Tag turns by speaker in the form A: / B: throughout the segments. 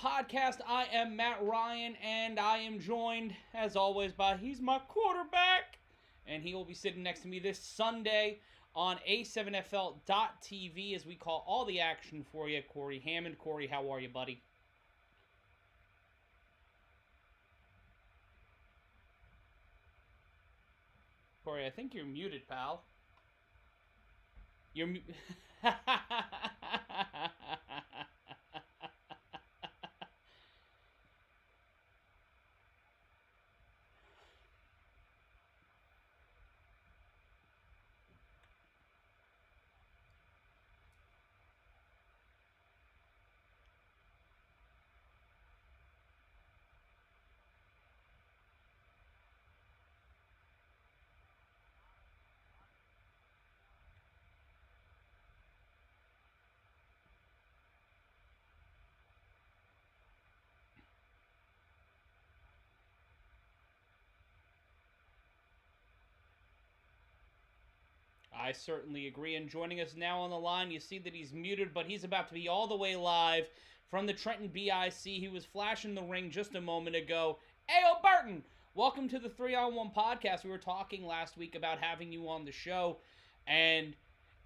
A: podcast. I am Matt Ryan, and I am joined, as always, by he's my quarterback, and he will be sitting next to me this Sunday on A7FL.TV as we call all the action for you, Cory Hammond. Cory, how are you, buddy? Cory, I think you're muted, pal. You're I certainly agree. And joining us now on the line, you see that he's muted, but he's about to be all the way live from the Trenton BIC. He was flashing the ring just a moment ago. Ayo, Burton! Welcome to the 3-on-1 podcast. We were talking last week about having you on the show, and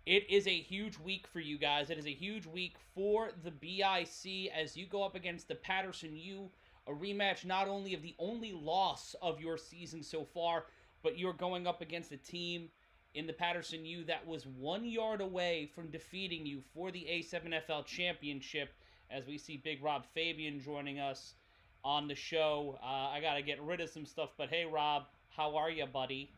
A: it is a huge week for you guys. It is a huge week for the BIC as you go up against the Patterson U, a rematch not only of the only loss of your season so far, but you're going up against a team in the Patterson U that was 1 yard away from defeating you for the A7FL championship, as we see big Rob Fabien joining us on the show. I got to get rid of some stuff, but hey, Rob, how are you, buddy?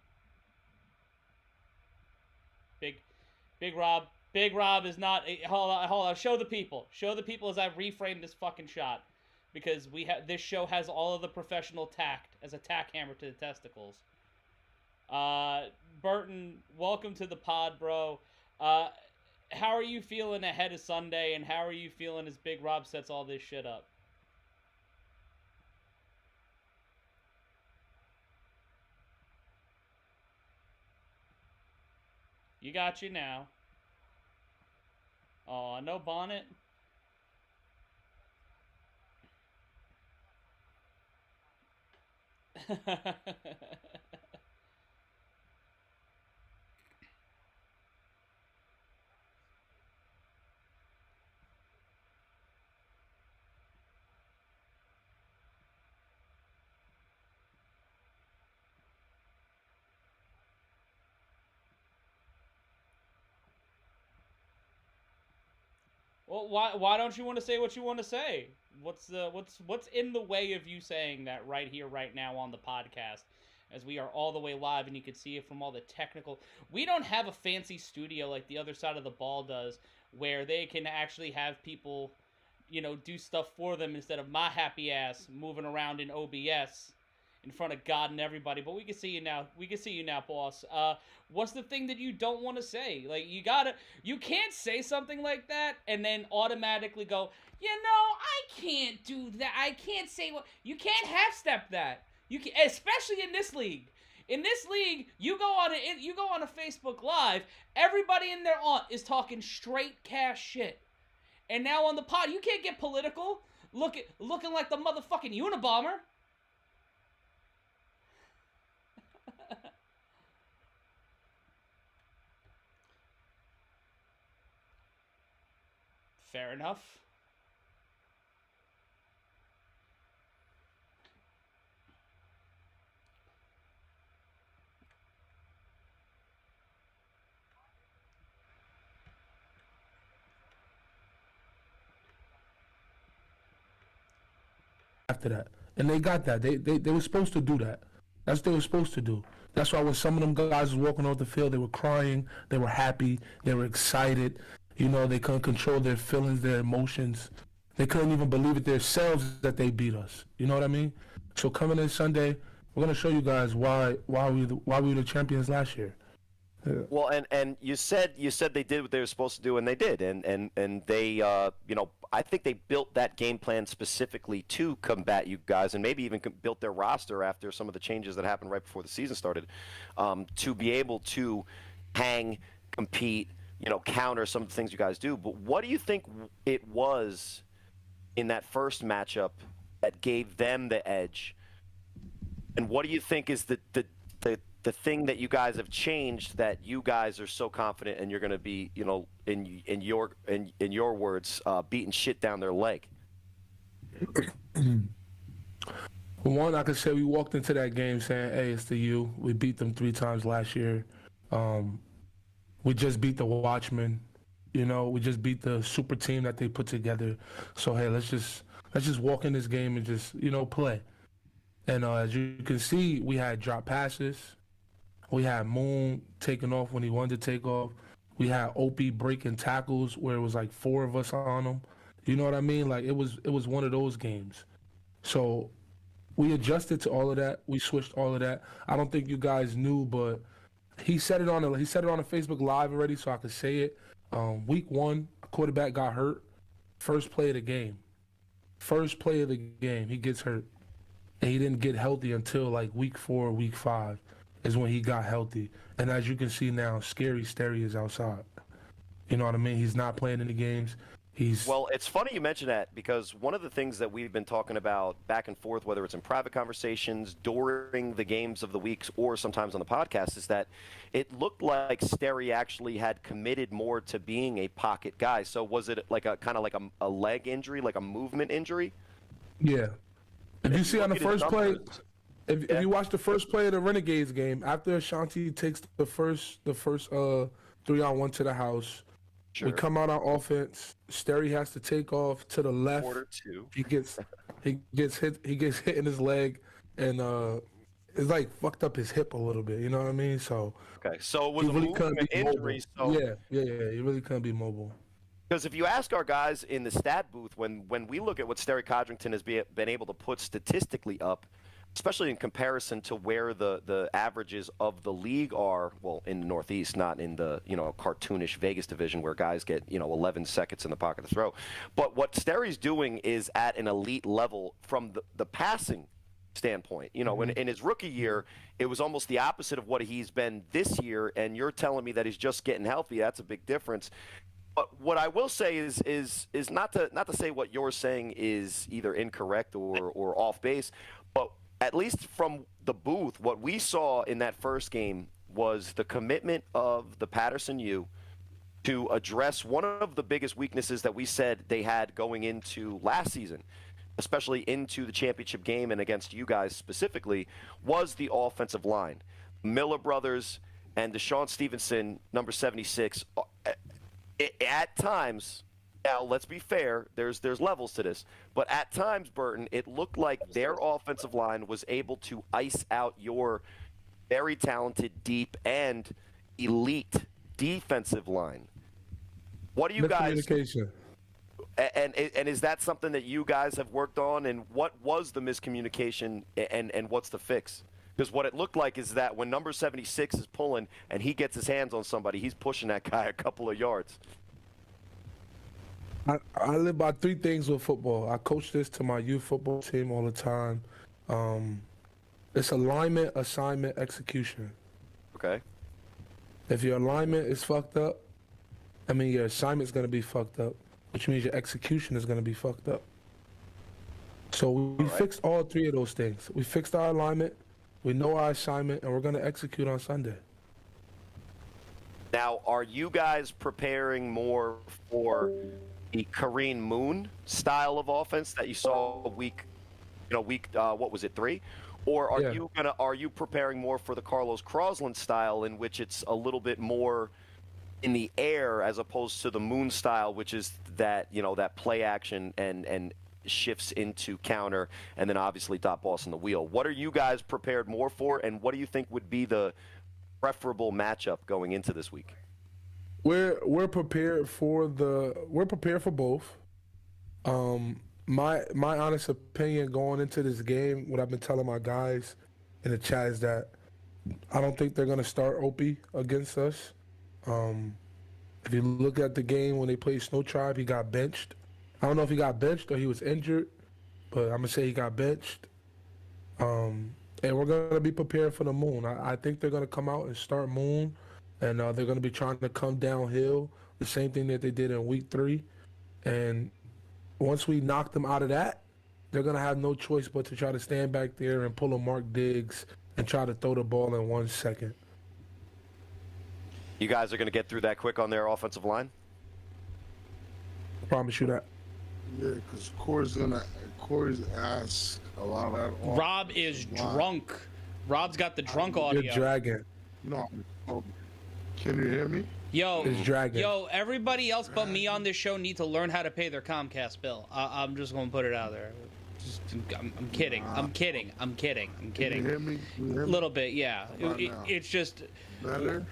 A: Big Rob is not, hold on, show the people as I reframe this fucking shot, because this show has all of the professional tact as a tack hammer to the testicles. Burton, welcome to the pod, bro. How are you feeling ahead of Sunday, and how are you feeling as Big Rob sets all this shit up? You got you now. Oh, no bonnet? Well, why don't you want to say what you want to say? What's in the way of you saying that right here, right now on the podcast, as we are all the way live and you can see it from all the technical. We don't have a fancy studio like the other side of the ball does, where they can actually have people, do stuff for them instead of my happy ass moving around in OBS in front of God and everybody. But we can see you now. We can see you now, boss. What's the thing that you don't want to say? Like, you can't say something like that and then automatically go, I can't do that. I can't say what, you can't half step that. You can, especially in this league. In this league, you go on a Facebook Live, everybody in there is talking straight cash shit. And now on the pod, you can't get political, looking like the motherfucking Unabomber. Fair enough.
B: After that, and they got that. They were supposed to do that. That's what they were supposed to do. That's why when some of them guys was walking off the field, they were crying, they were happy, they were excited. They couldn't control their feelings, their emotions. They couldn't even believe it themselves that they beat us. You know what I mean? So coming in Sunday, we're gonna show you guys why we were the champions last year.
C: Yeah. Well, and you said they did what they were supposed to do, and they did, and they I think they built that game plan specifically to combat you guys, and maybe even built their roster after some of the changes that happened right before the season started, to be able to hang, compete, counter some of the things you guys do. But what do you think it was in that first matchup that gave them the edge? And what do you think is the thing that you guys have changed that you guys are so confident and you're going to be, in your words, beating shit down their leg?
B: One, I could say we walked into that game saying, "Hey, it's the U." We beat them 3 times last year. We just beat the Watchmen. We just beat the super team that they put together. So hey, let's just walk in this game and just play. And as you can see, we had drop passes. We had Moon taking off when he wanted to take off. We had Opie breaking tackles where it was like 4 of us on him. You know what I mean? Like it was one of those games. So we adjusted to all of that. We switched all of that. I don't think you guys knew, but he said it on a Facebook Live already, so I could say it. Week 1, a quarterback got hurt. First play of the game. He gets hurt. And he didn't get healthy until like week 4, week 5 is when he got healthy. And as you can see now, Scary Sterry is outside. You know what I mean? He's not playing in the games.
C: Well, it's funny you mention that because one of the things that we've been talking about back and forth, whether it's in private conversations, during the games of the weeks, or sometimes on the podcast, is that it looked like Sterry actually had committed more to being a pocket guy. So was it like a kind of like a leg injury, like a movement injury?
B: Yeah. If you see on the first play, if you watch the first play of the Renegades game, after Ashanti takes the first 3-on-1 to the house,
C: sure.
B: We come out on offense. Sterry has to take off to the left.
C: Quarter 2.
B: He gets hit in his leg, and it's like fucked up his hip a little bit. You know what I mean? So
C: okay, so it was a movement injury. So
B: yeah, he really couldn't be mobile.
C: Because if you ask our guys in the stat booth, when we look at what Sterry Codrington has been able to put statistically up, especially in comparison to where the averages of the league are, well, in the Northeast, not in the cartoonish Vegas division where guys get 11 seconds in the pocket to throw. But what Sterry's doing is at an elite level from the passing standpoint. When in his rookie year, it was almost the opposite of what he's been this year, and you're telling me that he's just getting healthy. That's a big difference. But what I will say is not to say what you're saying is either incorrect or off base, but at least from the booth, what we saw in that first game was the commitment of the Patterson U to address one of the biggest weaknesses that we said they had going into last season, especially into the championship game and against you guys specifically, was the offensive line. Miller brothers and Deshaun Stevenson, number 76, at times, now let's be fair, there's levels to this, but at times, Burton, it looked like their offensive line was able to ice out your very talented, deep, and elite defensive line. What do you guys?
B: Miscommunication.
C: And is that something that you guys have worked on? And what was the miscommunication? And what's the fix? Because what it looked like is that when number 76 is pulling and he gets his hands on somebody, he's pushing that guy a couple of yards.
B: I live by 3 things with football. I coach this to my youth football team all the time. It's alignment, assignment, execution.
C: Okay.
B: If your alignment is fucked up, your assignment's going to be fucked up, which means your execution is going to be fucked up. So we fixed all 3 of those things. We fixed our alignment, we know our assignment, and we're going to execute on Sunday.
C: Now, are you guys preparing more for the Kareem Moon style of offense that you saw week, what was it, 3? Or are you preparing more for the Carlos Crosland style in which it's a little bit more in the air as opposed to the Moon style, which is that, that play action and shifts into counter, and then obviously dot boss in the wheel. What are you guys prepared more for, and what do you think would be the preferable matchup going into this week?
B: We're prepared for both. My honest opinion going into this game, what I've been telling my guys in the chat is that I don't think they're gonna start Opie against us. If you look at the game when they played Snow Tribe, he got benched. I don't know if he got benched or he was injured, but I'm gonna say he got benched. And we're gonna be prepared for the Moon. I think they're gonna come out and start Moon, and they're gonna be trying to come downhill, the same thing that they did in week 3. And once we knock them out of that, they're going to have no choice but to try to stand back there and pull a Mark Diggs and try to throw the ball in 1 second.
C: You guys are going to get through that quick on their offensive line?
B: I promise you that.
D: Yeah, because Cory's asked a lot of that.
A: Rob is drunk. Rob's got the drunk audio.
B: You're dragging.
D: No, can you hear me?
B: It's dragging.
A: Yo, everybody else but me on this show need to learn how to pay their Comcast bill. I'm just gonna put it out there. I'm kidding. I'm kidding.
D: Can you hear me?
A: A little bit, yeah. It's just
D: better.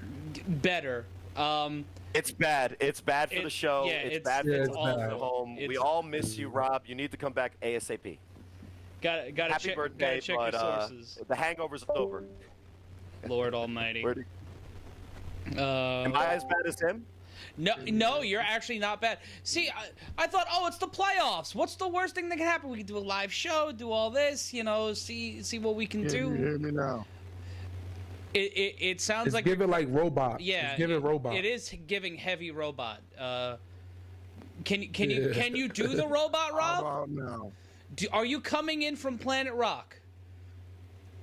C: It's bad. It's bad for the show.
A: Yeah,
C: it's bad for the home.
A: It's,
C: we all miss you, Rob. You need to come back ASAP.
A: Gotta
C: Happy birthday,
A: check
C: but
A: your sources.
C: the hangover's over.
A: Lord Almighty.
C: Am I as bad as him?
A: No, you're actually not bad. See, I thought, it's the playoffs. What's the worst thing that can happen? We can do a live show, do all this, see what we can do.
D: Can you hear me now?
A: It sounds
B: It's
A: like
B: giving like robot.
A: Yeah,
B: it's giving robot.
A: It is giving heavy robot. Can you do the robot, Rob?
D: How about now?
A: Are you coming in from Planet Rock?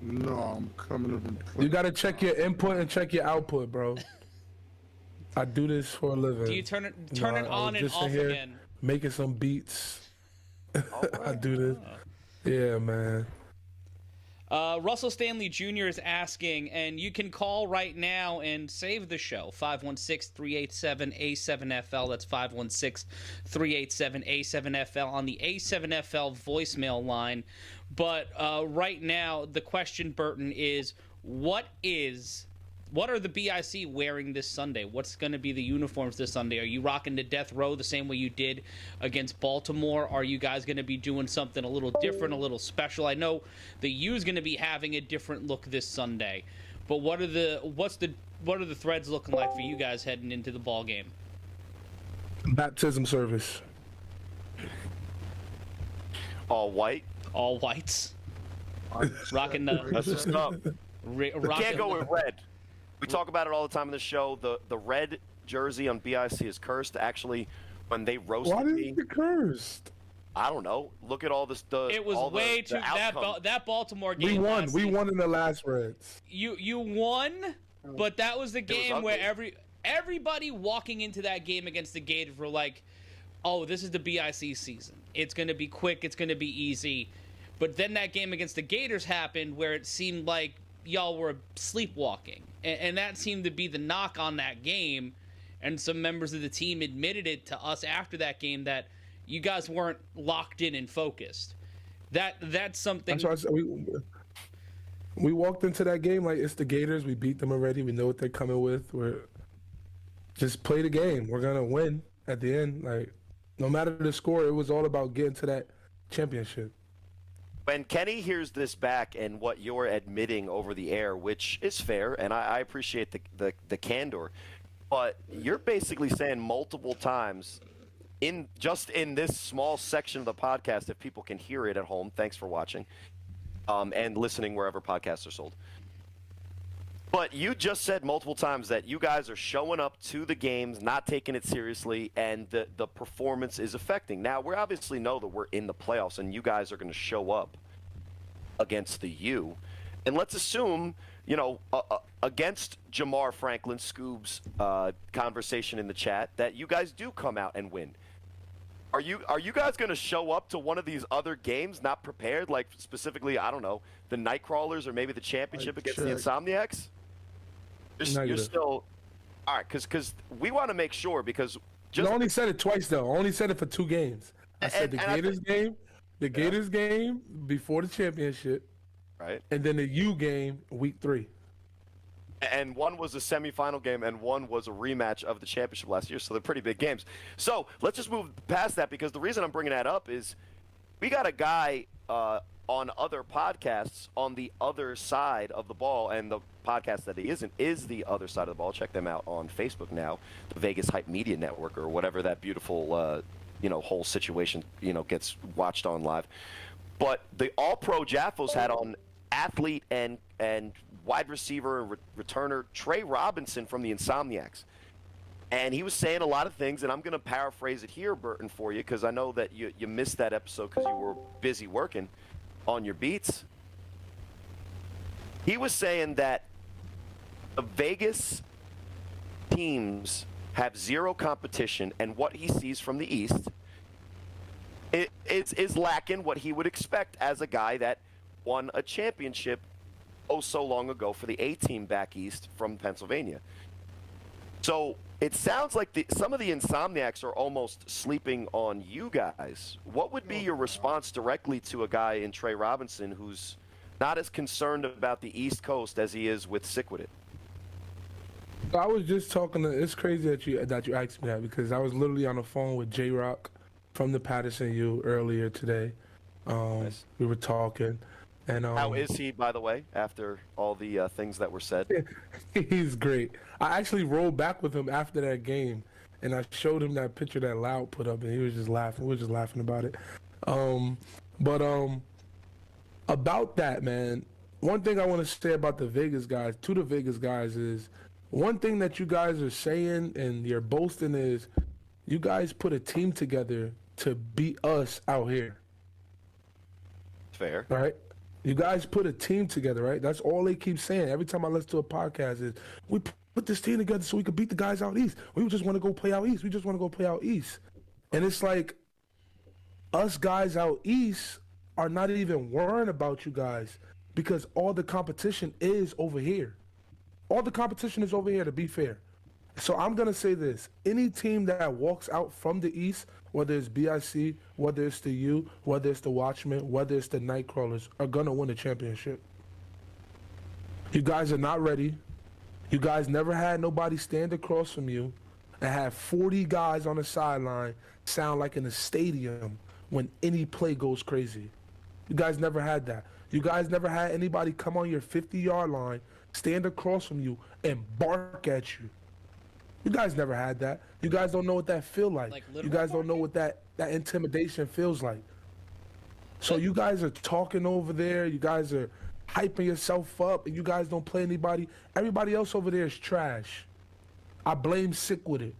D: No, I'm coming up.
B: You gotta check your input and check your output, bro. I do this for a living.
A: Do you turn it on and off again?
B: Making some beats. I do this. Yeah, man.
A: Russell Stanley Jr. is asking, and you can call right now and save the show. 516-387-A7FL. That's 516-387-A7FL on the A7FL voicemail line. But right now, the question, Burton, is what are the BIC wearing this Sunday? What's going to be the uniforms this Sunday? Are you rocking the death row the same way you did against Baltimore? Are you guys going to be doing something a little different, a little special? I know the U's going to be having a different look this Sunday, but what are the threads looking like for you guys heading into the ball game?
B: Baptism service.
C: All white.
A: All whites. Rocking the.
C: That's what's up. We can't go with red. We talk about it all the time on the show. The red jersey on BIC is cursed. Actually, when they roasted
B: Why
C: me,
B: is it cursed?
C: I don't know. Look at all this.
A: It was way too that Baltimore game.
B: We won in the last Reds.
A: You won, but that was the game where everybody walking into that game against the Gators were like, "Oh, this is the BIC season. It's going to be quick. It's going to be easy." But then that game against the Gators happened where it seemed like y'all were sleepwalking. And that seemed to be the knock on that game. And some members of the team admitted it to us after that game that you guys weren't locked in and focused. That's something.
B: That's why I said we walked into that game like it's the Gators. We beat them already. We know what they're coming with. We're just play the game. We're going to win at the end. Like, no matter the score, it was all about getting to that championship.
C: When Kenny hears this back and what you're admitting over the air, which is fair, and I appreciate the candor, but you're basically saying multiple times in this small section of the podcast, if people can hear it at home, thanks for watching, and listening wherever podcasts are sold. But you just said multiple times that you guys are showing up to the games, not taking it seriously, and the performance is affecting. Now, we obviously know that we're in the playoffs, and you guys are going to show up against the U. And let's assume, against Jamar Franklin, Scoob's conversation in the chat, that you guys do come out and win. Are you guys going to show up to one of these other games not prepared, like specifically, I don't know, the Nightcrawlers or maybe the championship against the Insomniacs? You're still all right, because we want to make sure, because
B: I only said it twice though. I only said it for 2 games. I said the Gators game, Gators game before the championship,
C: right,
B: and then the U game week 3.
C: And one was a semifinal game, and one was a rematch of the championship last year. So they're pretty big games. So let's just move past that, because the reason I'm bringing that up is we got a guy on other podcasts on the other side of the ball, and the podcast that he isn't is the other side of the ball. Check them out on Facebook now, the Vegas Hype Media Network, or whatever that beautiful whole situation gets watched on live. But the All-Pro Jaffos had on athlete and wide receiver and returner Trey Robinson from the Insomniacs. And he was saying a lot of things, and I'm going to paraphrase it here, Burton, for you, because I know that you missed that episode because you were busy working on your beats. He was saying that the Vegas teams have zero competition, and what he sees from the East is lacking what he would expect as a guy that won a championship so long ago for the A-team back east from Pennsylvania. So it sounds like some of the Insomniacs are almost sleeping on you guys. What would be your response directly to a guy in Trey Robinson who's not as concerned about the East Coast as he is with Sick With It?
B: I was just talking it's crazy that you asked me that, because I was literally on the phone with J-Rock from the Patterson U earlier today.
C: Nice.
B: We were talking. And
C: how is he, by the way, after all the things that were said?
B: He's great. I actually rolled back with him after that game, and I showed him that picture that Loud put up, and he was just laughing. We were just laughing about it. About that, man, one thing I want to say about the Vegas guys, to the Vegas guys, is one thing that you guys are saying and you're boasting is you guys put a team together to beat us out here.
C: Fair.
B: Right? You guys put a team together, right? That's all they keep saying. Every time I listen to a podcast is, we put this team together so we could beat the guys out east. We just want to go play out east. We just want to go play out east. And it's like, us guys out east are not even worrying about you guys because all the competition is over here. All the competition is over here, to be fair. So I'm going to say this. Any team that walks out from the east, whether it's BIC, whether it's the U, whether it's the Watchmen, whether it's the Nightcrawlers, are going to win the championship. You guys are not ready. You guys never had nobody stand across from you and have 40 guys on the sideline sound like in a stadium when any play goes crazy. You guys never had that. You guys never had anybody come on your 50-yard line, stand across from you, and bark at you. You guys never had that. You guys don't know what that feel like. You guys don't know what that intimidation feels like. So you guys are talking over there. You guys are hyping yourself up, and you guys don't play anybody. Everybody else over there is trash. I blame Sick With It.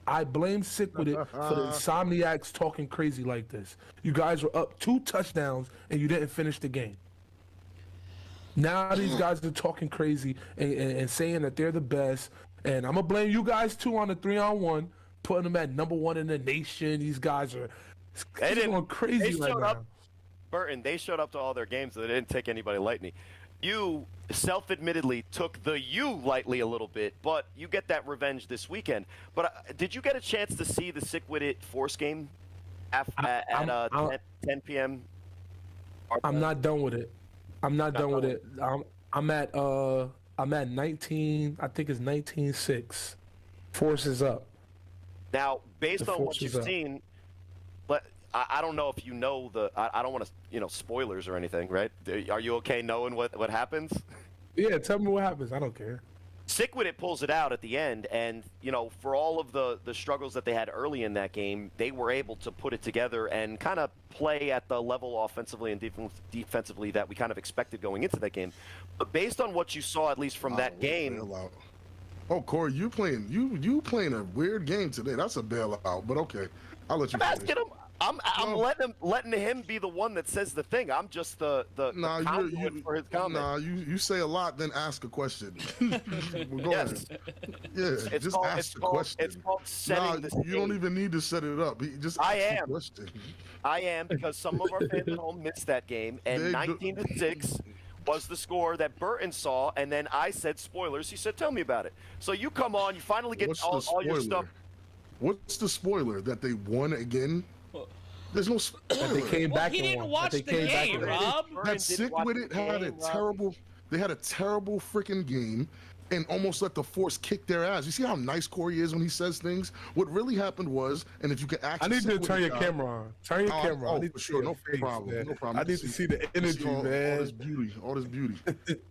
B: I blame Sick With It for the Insomniacs talking crazy like this. You guys were up 2 touchdowns, and you didn't finish the game. Now these guys are talking crazy and saying that they're the best. And I'm going to blame you guys, too, on the 3-on-1, putting them at #1 in the nation. These guys are going crazy right now.
C: Burton, they showed up to all their games, so they didn't take anybody lightly. You self-admittedly took the U lightly a little bit, but you get that revenge this weekend. But did you get a chance to see the Sick With It Force game at 10 p.m.?
B: I'm not done with it. I'm not done with it. I'm at 19. I think it's 19-6. Force is up.
C: Now, based on what you've seen, I don't know if you know I don't want to, spoilers or anything, right? Are you okay knowing what happens?
B: Yeah, tell me what happens. I don't care.
C: Sick With It pulls it out at the end, and for all of the struggles that they had early in that game, they were able to put it together and kind of play at the level offensively and defensively that we kind of expected going into that game. But based on what you saw, at least from that game,
D: oh, Cory, you playing a weird game today. That's a bailout, but okay, I'll let you finish.
C: I'm letting him be the one that says the thing. I'm just the conduit for his comment.
D: Nah, you say a lot, then ask a question. Go
C: yes.
D: ahead. Yeah, just ask the question.
C: It's called setting the stage.
D: You don't even need to set it up. Just ask the question.
C: I am, because some of our fans at home missed that game, and 19-6 was the score that Burton saw, and then I said spoilers. He said, tell me about it. So you come on, you finally get all your stuff.
D: What's the spoiler? That they won again? There's no spoiler.
B: They came back.
A: He didn't watch the game, Rob.
D: That Sick With It had a terrible. They had a terrible freaking game, and almost let the Force kick their ass. You see how nice Cory is when he says things? What really happened was, and if you could actually,
B: I need to turn your camera on. Turn your camera on.
D: Oh, for sure, no problem. No problem.
B: I need to see the energy, man.
D: All this beauty. All this beauty.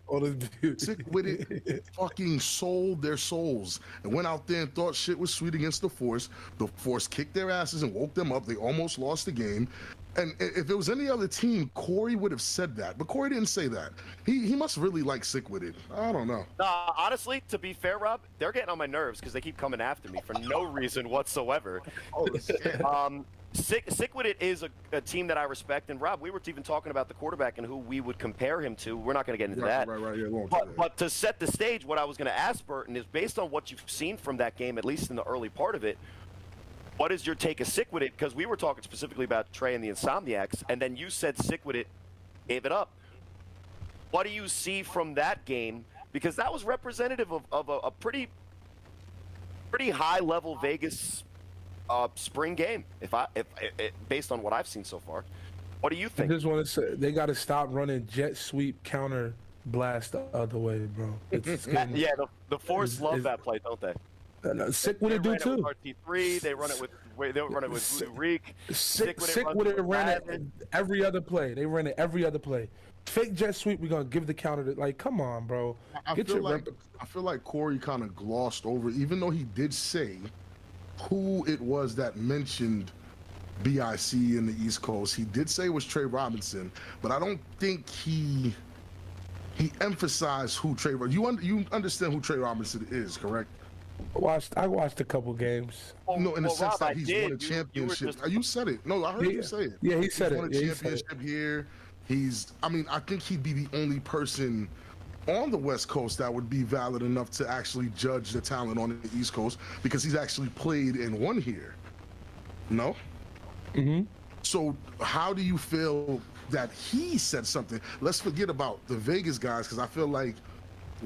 B: All this beauty.
D: Sick With It fucking sold their souls and went out there and thought shit was sweet against the Force. The Force kicked their asses and woke them up. They almost lost the game. And if it was any other team, Cory would have said that. But Cory didn't say that. He must really like Sick with it. I don't know.
C: Honestly, to be fair, Rob, they're getting on my nerves because they keep coming after me for no reason whatsoever.
D: Oh, shit.
C: Sick with it is a team that I respect. And Rob, we were even talking about the quarterback and who we would compare him to. We're not going to get into that.
D: Right. Yeah,
C: But to set the stage, what I was going to ask Burton is based on what you've seen from that game, at least in the early part of it, what is your take of Sick with it? Because we were talking specifically about Trey and the Insomniacs, and then you said Sick with it gave it up. What do you see from that game? Because that was representative of a pretty high-level Vegas spring game, if based on what I've seen so far. What do you think?
B: I just want to say they got to stop running jet sweep counter blast the other way, bro. It's getting,
C: yeah, the Force love that play, don't they?
B: Sick with it do too.
C: RT3, they run it with Voodoo Reek.
B: Sick with it ran it every other play. They ran it every other play. Fake jet sweep, we're gonna give the counter to, like, come on, bro.
D: I feel like Cory kind of glossed over, even though he did say who it was that mentioned BIC in the East Coast. He did say it was Trey Robinson, but I don't think he emphasized who Trey. You understand who Trey Robinson is, correct?
B: I watched a couple games.
D: No, in the sense
C: Rob,
D: that he's won a championship. You said it. No, I heard you say it.
B: Yeah, he said
D: he's won a
B: it.
D: championship here. I think he'd be the only person on the West Coast that would be valid enough to actually judge the talent on the East Coast because he's actually played and won here. No?
B: Mm-hmm.
D: So how do you feel that he said something? Let's forget about the Vegas guys, because I feel like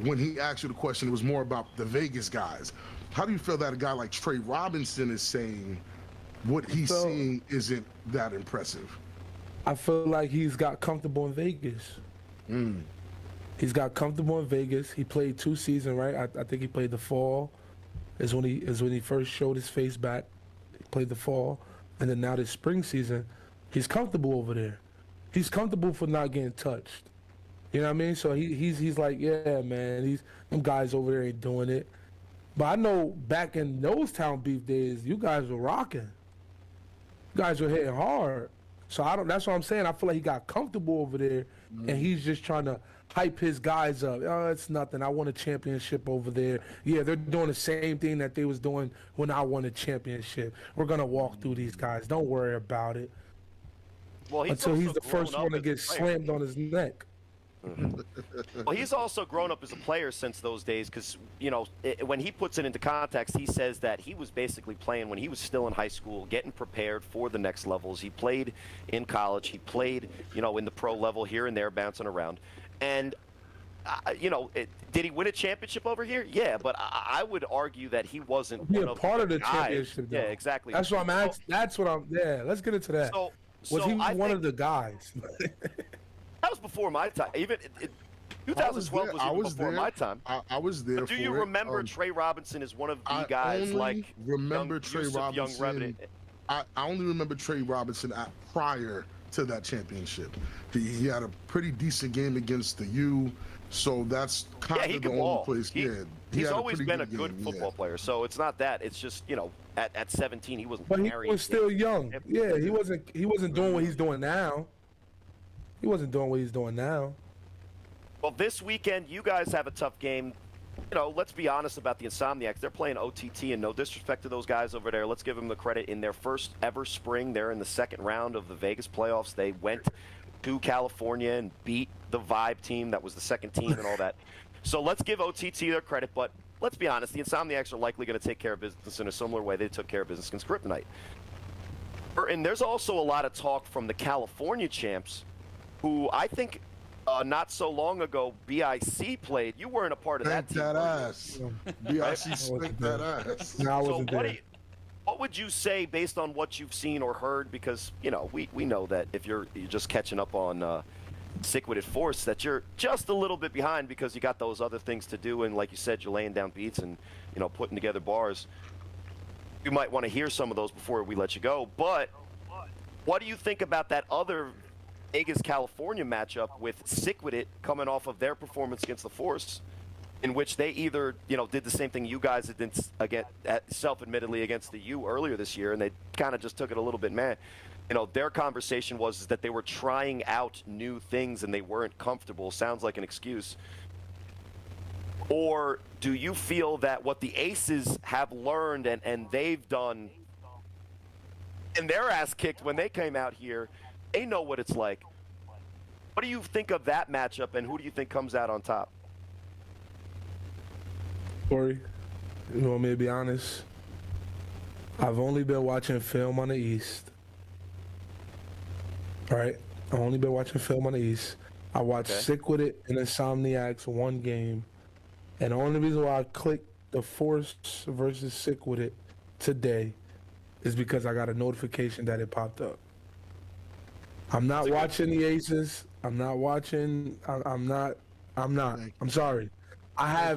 D: when he asked you the question, it was more about the Vegas guys. How do you feel that a guy like Trey Robinson is saying what he's seeing isn't that impressive?
B: I feel like he's got comfortable in Vegas. He's got comfortable in Vegas. He played 2 seasons, right? I think he played the fall. Is when he first showed his face back. He played the fall, and then now this spring season, he's comfortable over there. He's comfortable for not getting touched. You know what I mean? So he's like, yeah, man. Them guys over there ain't doing it. But I know back in those Town Beef days, you guys were rocking. You guys were hitting hard. So that's what I'm saying. I feel like he got comfortable over there, and he's just trying to hype his guys up. Oh, it's nothing. I won a championship over there. Yeah, they're doing the same thing that they was doing when I won a championship. We're gonna walk through these guys. Don't worry about it.
C: Well,
B: until he's the first one to get slammed on his neck.
C: Well, he's also grown up as a player since those days because, when he puts it into context, he says that he was basically playing when he was still in high school, getting prepared for the next levels. He played in college. He played, in the pro level here and there, bouncing around. And, did he win a championship over here? Yeah, but I would argue that he wasn't one of
B: part of the
C: guys.
B: championship. Though.
C: Yeah, exactly.
B: That's what I'm asking. Yeah, let's get into that. Was he one of the guys?
C: That was before my time. Even 2012 was even before my time.
D: I was there.
C: Do you remember Trey Robinson as one of the guys like
D: Trey Robinson? I only remember Trey Robinson prior to that championship. He had a pretty decent game against the U, so that's kind of the only place.
C: He's always been a good football player. So it's not that. It's just at 17 he wasn't.
B: But he was still young. Yeah, he wasn't doing what he's doing now. He wasn't doing what he's doing now.
C: Well, this weekend, you guys have a tough game. Let's be honest about the Insomniacs. They're playing OTT, and no disrespect to those guys over there. Let's give them the credit. In their first ever spring, they're in the second round of the Vegas playoffs. They went to California and beat the Vibe team. That was the second team and all that. So let's give OTT their credit, but let's be honest. The Insomniacs are likely going to take care of business in a similar way they took care of business against Kryptonite. And there's also a lot of talk from the California champs, who I think not so long ago BIC played. You weren't a part of that team.
D: That ass. BIC spanked that ass.
B: No, I wasn't there.
C: What would you say based on what you've seen or heard? Because we know that if you're just catching up on Sick-Witted Force, that you're just a little bit behind because you got those other things to do, and like you said, you're laying down beats and putting together bars. You might want to hear some of those before we let you go. But what do you think about that other Vegas, California matchup with Sick-Witted coming off of their performance against the Force, in which they either, did the same thing you guys did self-admittedly against the U earlier this year, and they kind of just took it a little bit, their conversation was is that they were trying out new things and they weren't comfortable. Sounds like an excuse. Or do you feel that what the Aces have learned and they've done and their ass kicked when they came out here, they know what it's like? What do you think of that matchup, and who do you think comes out on top?
B: Cory, you want me to be honest? I've only been watching film on the East. All right? I've only been watching film on the East. I watched Sick With It and Insomniacs one game. And the only reason why I clicked the Force versus Sick With It today is because I got a notification that it popped up. I'm not watching the Aces. I'm not watching. I'm not. I'm sorry. I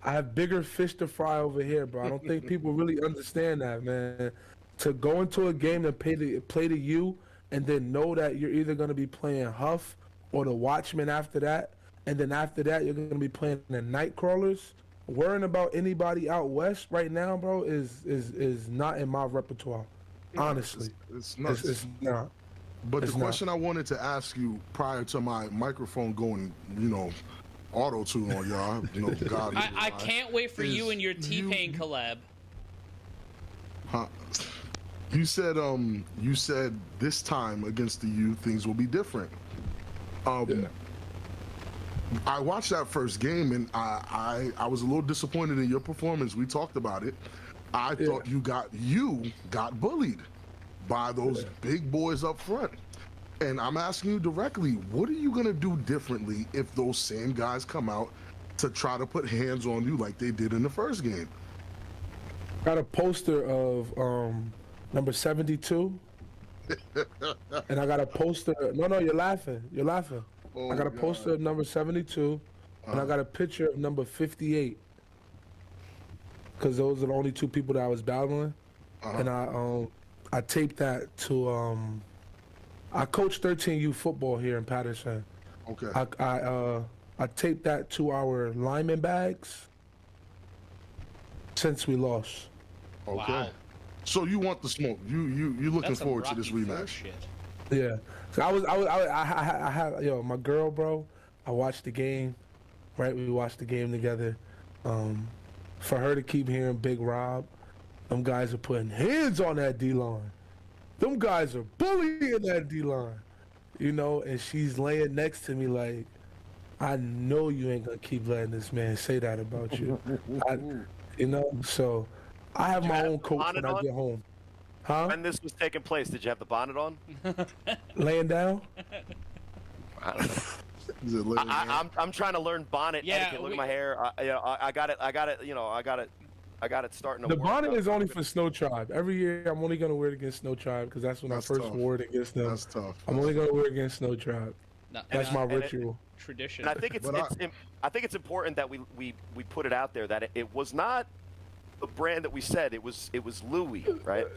B: have bigger fish to fry over here, bro. I don't think people really understand that, man. To go into a game and play to you, and then know that you're either gonna be playing Huff or the Watchmen after that, and then after that you're gonna be playing the Nightcrawlers. Worrying about anybody out west right now, bro, is not in my repertoire. Honestly,
D: it's not.
B: It's not.
D: But the question I wanted to ask you prior to my microphone going, auto tune on y'all, God.
A: I can't wait for you and your T-Pain collab.
D: Huh? You said this time against the U things will be different. I watched that first game and I was a little disappointed in your performance. We talked about it. I thought you got bullied by those big boys up front. And I'm asking you directly, what are you gonna do differently if those same guys come out to try to put hands on you like they did in the first game?
B: Got a poster of number 72. And I got a poster. No, you're laughing.
D: Oh,
B: I got a poster of number 72, and I got a picture of number 58. Because those are the only two people that I was battling. And I taped that to I coach 13U football here in Patterson.
D: Okay.
B: I taped that to our lineman bags since we lost.
D: Okay.
A: Wow.
D: So you want the smoke? You looking forward to this rematch?
A: Shit.
B: Yeah. So I had my girl, bro. I watched the game, right? We watched the game together. For her to keep hearing Big Rob, them guys are putting hands on that D-line. Them guys are bullying that D-line, and she's laying next to me like, I know you ain't gonna keep letting this man say that about you. So I have my own coach when I get home. Huh?
C: When this was taking place, did you have the bonnet on?
B: Laying down?
C: I don't know. I'm trying to learn bonnet etiquette. Look at my hair. I got it. I got it starting to
B: The
C: work.
B: bonnet is only for Snow Tribe. Every year, I'm only gonna wear it against Snow Tribe because that's when I first wore it against them.
D: That's tough.
B: I'm only gonna wear it against Snow Tribe. That's my ritual.
A: Tradition.
C: And I think it's important that we put it out there that it was not the brand that we said. It was Louis, right?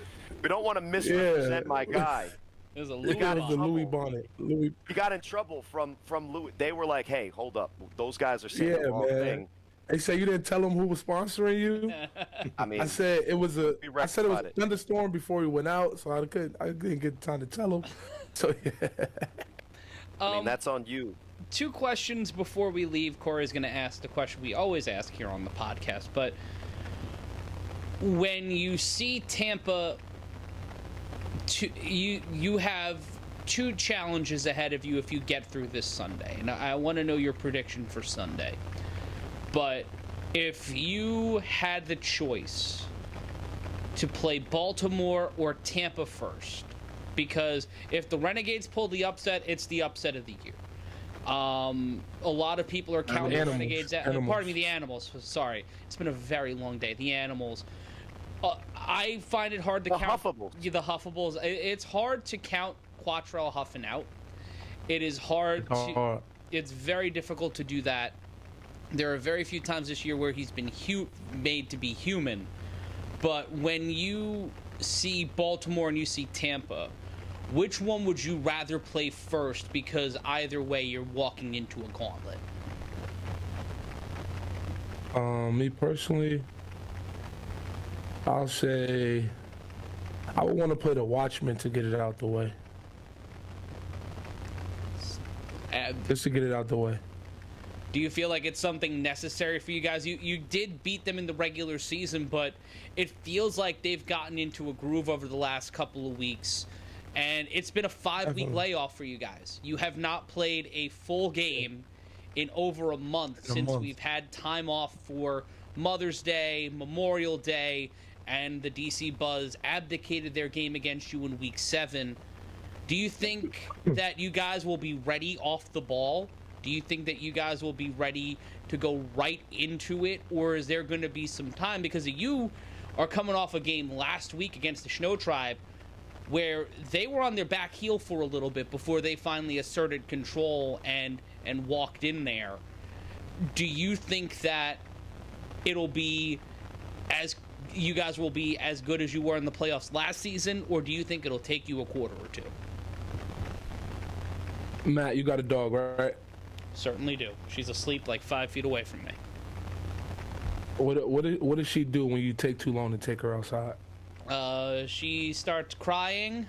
C: We don't want to misrepresent my guy.
A: It was a Louis
B: Louis bonnet. Louis.
C: He got in trouble from Louis. They were like, "Hey, hold up, those guys are saying the wrong thing."
B: They say you didn't tell them who was sponsoring you.
C: I mean,
B: I said it was a thunderstorm before we went out, so I didn't get time to tell them. So yeah.
C: I mean, that's on you.
A: 2 questions before we leave. Cory's going to ask the question we always ask here on the podcast, but when you see Tampa, you have 2 challenges ahead of you if you get through this Sunday. And I want to know your prediction for Sunday. But if you had the choice to play Baltimore or Tampa first, because if the Renegades pull the upset, it's the upset of the year. A lot of people are counting the Renegades. Pardon me, the Animals. Sorry, it's been a very long day. The Animals. I find it hard to count
C: Huffables.
A: The Huffables. It's hard to count Quattrell Huffing out. It is hard to. It's very difficult to do that. There are very few times this year where he's been made to be human. But when you see Baltimore and you see Tampa, which one would you rather play first? Because either way, you're walking into a gauntlet.
B: Me personally, I'll say I would want to play the Watchmen to get it out the way. Just to get it out the way.
A: Do you feel like it's something necessary for you guys? You did beat them in the regular season, but it feels like they've gotten into a groove over the last couple of weeks, and it's been a 5-week layoff for you guys. You have not played a full game in over a month since we've had time off for Mother's Day, Memorial Day, and the DC Buzz abdicated their game against you in Week 7. Do you think that you guys will be ready off the ball? Do you think that you guys will be ready to go right into it? Or is there going to be some time? Because you are coming off a game last week against the Snow Tribe where they were on their back heel for a little bit before they finally asserted control and walked in there. Do you think that it'll be you guys will be as good as you were in the playoffs last season, or do you think it'll take you a quarter or two?
B: Matt, you got a dog, right?
A: Certainly do. She's asleep like 5 feet away from me.
B: What does she do when you take too long to take her outside?
A: She starts crying,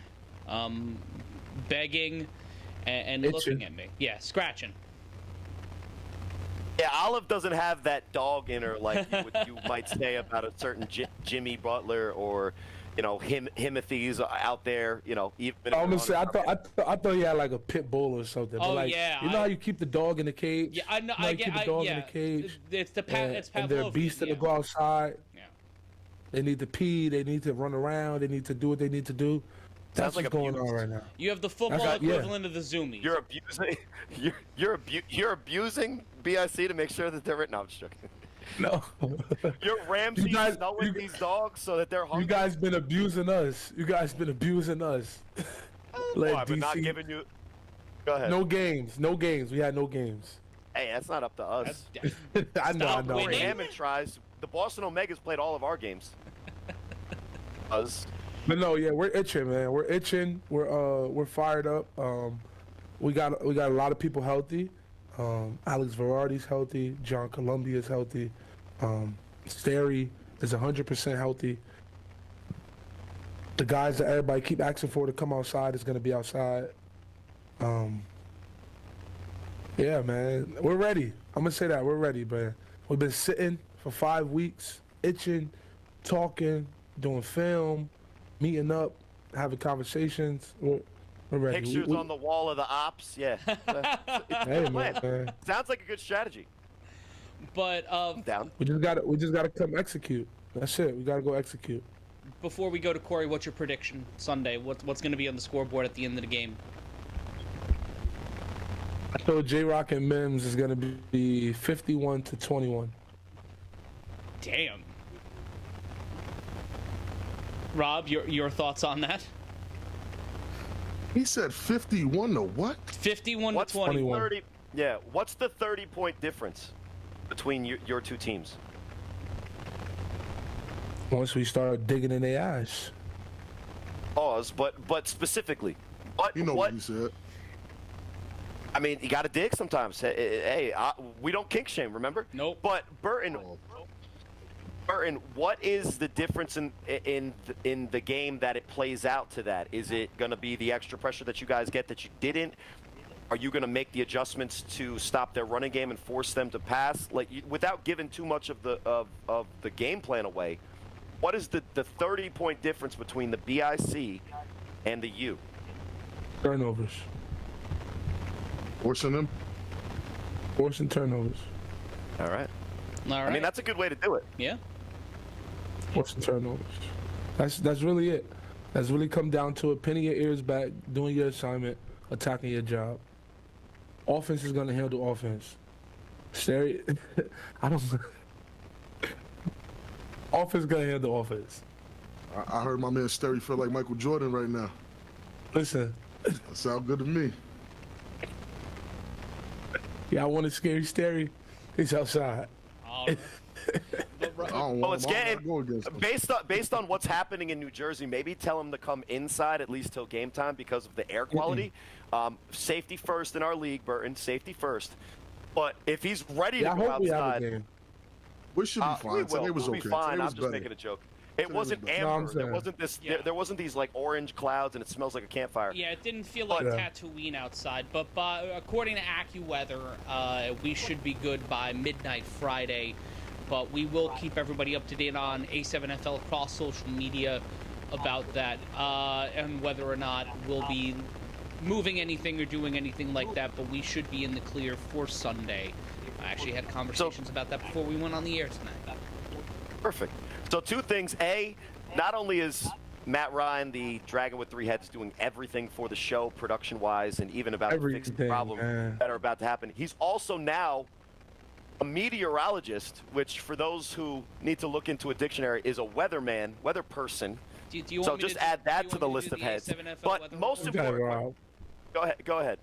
A: begging, and looking at me. Yeah, scratching.
C: Yeah, Olive doesn't have that dog in her like you might say about a certain Jimmy Butler or, Timothy's out there, even.
B: I'm gonna say, I thought he had like a pit bull or something.
A: Oh,
B: but like,
A: yeah.
B: You know how you keep the dog in the cage?
A: Yeah, I know.
B: You know how you keep the dog in the cage.
A: It's
B: and
A: Pavlovian.
B: they're beasts to go outside.
A: Yeah.
B: They need to pee. They need to run around. They need to do what they need to do. That's
C: Sounds like
B: what's going on right now.
A: You have the football equivalent of the Zoomies.
C: You're abusing. You're abusing BIC to make sure that they're written. No, I'm just joking.
B: No.
C: You're Ramsey with these dogs so that they're hungry.
B: You guys been abusing us.
C: But not giving you. Go ahead.
B: No games. We had no games.
C: Hey, that's not up to us.
B: I know.
C: Cory Hammond tries. The Boston Omegas played all of our games. Us.
B: But no, yeah, we're itching, man. We're itching. We're fired up. We got a lot of people healthy. Alex Verardi's healthy. John Columbia's healthy. Sterry is 100% healthy. The guys that everybody keep asking for to come outside is going to be outside. Yeah, man, we're ready. I'm gonna say that we're ready, man. We've been sitting for 5 weeks, itching, talking, doing film, meeting up, having conversations. We're ready.
C: Pictures on the wall of the ops. Yeah.
B: Hey, man.
C: Sounds like a good strategy.
A: But
C: down.
B: We just gotta come execute. That's it. We gotta go execute.
A: Before we go to Cory, what's your prediction Sunday? What's going to be on the scoreboard at the end of the game?
B: I told J-Rock and Mims is gonna be 51-21.
A: Damn. Rob, your thoughts on that?
D: He said 51 to what?
A: 51-20.
B: 21.
C: Yeah. What's the 30-point difference between your two teams?
B: Once we start digging in their ass.
C: Pause, but specifically,
D: what you said.
C: I mean, you got to dig sometimes. Hey, we don't kink shame, remember?
A: Nope.
C: But Burton, what is the difference in the game that it plays out to that? Is it going to be the extra pressure that you guys get that you didn't? Are you going to make the adjustments to stop their running game and force them to pass? Like, without giving too much of the game plan away, what is the 30-point difference between the BIC and the U?
B: Turnovers.
D: Forcing them?
B: Forcing turnovers.
C: All right.
A: All right.
C: I mean, that's a good way to do it.
A: Yeah.
B: Forcing turnovers. That's really it. That's really come down to it. Pinning your ears back, doing your assignment, attacking your job. Offense is going to handle offense. I don't. Offense is going to handle offense.
D: I heard my man Sterry feel like Michael Jordan right now.
B: Listen.
D: That sounds good to me.
B: Yeah, I want a scary Sterry. He's outside.
C: Well, it's getting based on what's happening in New Jersey. Maybe tell him to come inside at least till game time because of the air quality. Safety first in our league, Burton. Safety first. But if he's ready to go outside,
D: we should be fine.
C: We'll
D: was
C: be
D: okay.
C: fine.
D: Today
C: I'm
D: was
C: just
D: better.
C: making a joke. It wasn't
D: No,
B: I'm
C: amber. There
B: saying.
C: wasn't this.
A: Yeah.
C: There wasn't these like orange clouds, and it smells like a campfire.
A: Yeah, it didn't feel like
B: Yeah.
A: Tatooine outside, but according to AccuWeather, we should be good by midnight Friday. But we will keep everybody up to date on A7FL across social media about that and whether or not we'll be moving anything or doing anything like that. But we should be in the clear for Sunday. I actually had conversations about that before we went on the air tonight.
C: Perfect. So two things. A, not only is Matt Ryan, the Dragon with 3 heads, doing everything for the show production-wise and even about to fix the
B: Everything,
C: problems
B: man.
C: that are about to happen, he's also now a meteorologist, which for those who need to look into a dictionary is a weatherman, weather person.
A: Do you
C: So
A: want me
C: just
A: to
C: add that
A: do
C: to
A: you
C: the
A: want me
C: list
A: do
C: of
A: the
C: heads.
A: A7FL
C: But
A: weather
C: most
A: report?
B: Guy
C: important,
B: Rob.
C: go ahead.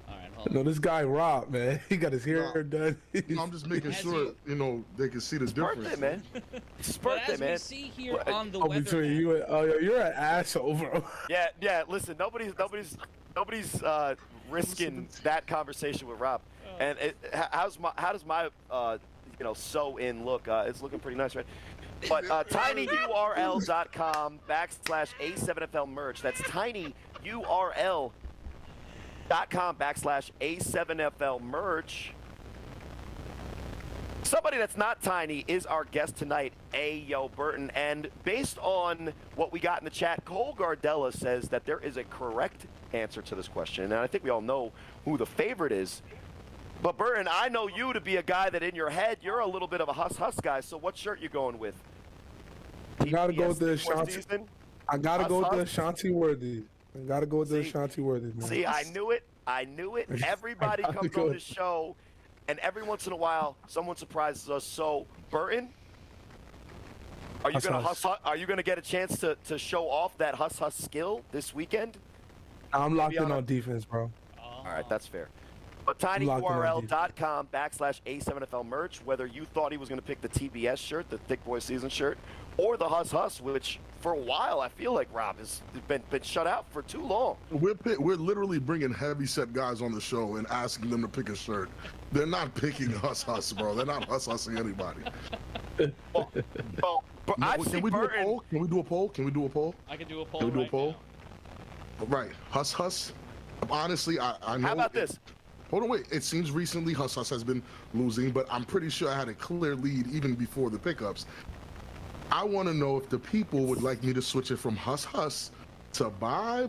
A: All right, hold on.
B: No, this guy Rob, man, he got his hair
D: No.
B: done.
D: No, I'm just making
A: Has
D: sure they can see the difference.
C: Birthday, man. It's his
A: But
C: birthday,
A: as
C: man.
A: we see here
C: Well,
A: on the
B: Oh,
A: weather
B: between
A: map,
B: you and you're an asshole, bro.
C: Yeah. Listen, nobody's risking that conversation with Rob. And how does my sew in look? It's looking pretty nice, right? But tinyurl.com/A7FL merch. That's tinyurl.com/A7FL merch. Somebody that's not tiny is our guest tonight, Ayo Burton. And based on what we got in the chat, Cole Gardella says that there is a correct answer to this question. And I think we all know who the favorite is. But Burton, I know you to be a guy that in your head, you're a little bit of a huss guy. So what shirt you going with?
B: I gotta go with the
C: TBS
B: Ashanti.
C: season?
B: I gotta go with the
C: Huss?
B: Ashanti Worthy. I gotta go with the
C: See?
B: Ashanti Worthy, man.
C: See, I knew it. Everybody
B: gotta
C: comes
B: go.
C: on this show, and every once in a while, someone surprises us. So, Burton, are you
B: Huss,
C: gonna
B: huss.
C: Are you gonna get a chance to show off that huss skill this weekend?
B: I'm locked in
C: on a-
B: on defense, bro.
C: All right, that's fair. But
B: locked in on
C: tinyurl.com/A7FL merch, whether you thought he was going to pick the TBS shirt, the Thick Boy Season shirt, or the Huss, which for a while I feel like Rob has been shut out for too long.
D: We're literally bringing heavy-set guys on the show and asking them to pick a shirt. They're not picking Huss, bro. They're not hussing anybody.
C: Well, but I see
D: Can we do a
C: Burton.
D: poll? Can we do a poll? Can we do a poll?
A: I can do a poll
D: Can we do a
A: right
D: poll?
A: now.
D: Right. Huss. Honestly, I know.
C: How about this?
D: Hold on, wait. It seems recently Huss has been losing, but I'm pretty sure I had a clear lead even before the pickups. I want to know if the people would like me to switch it from Huss to bye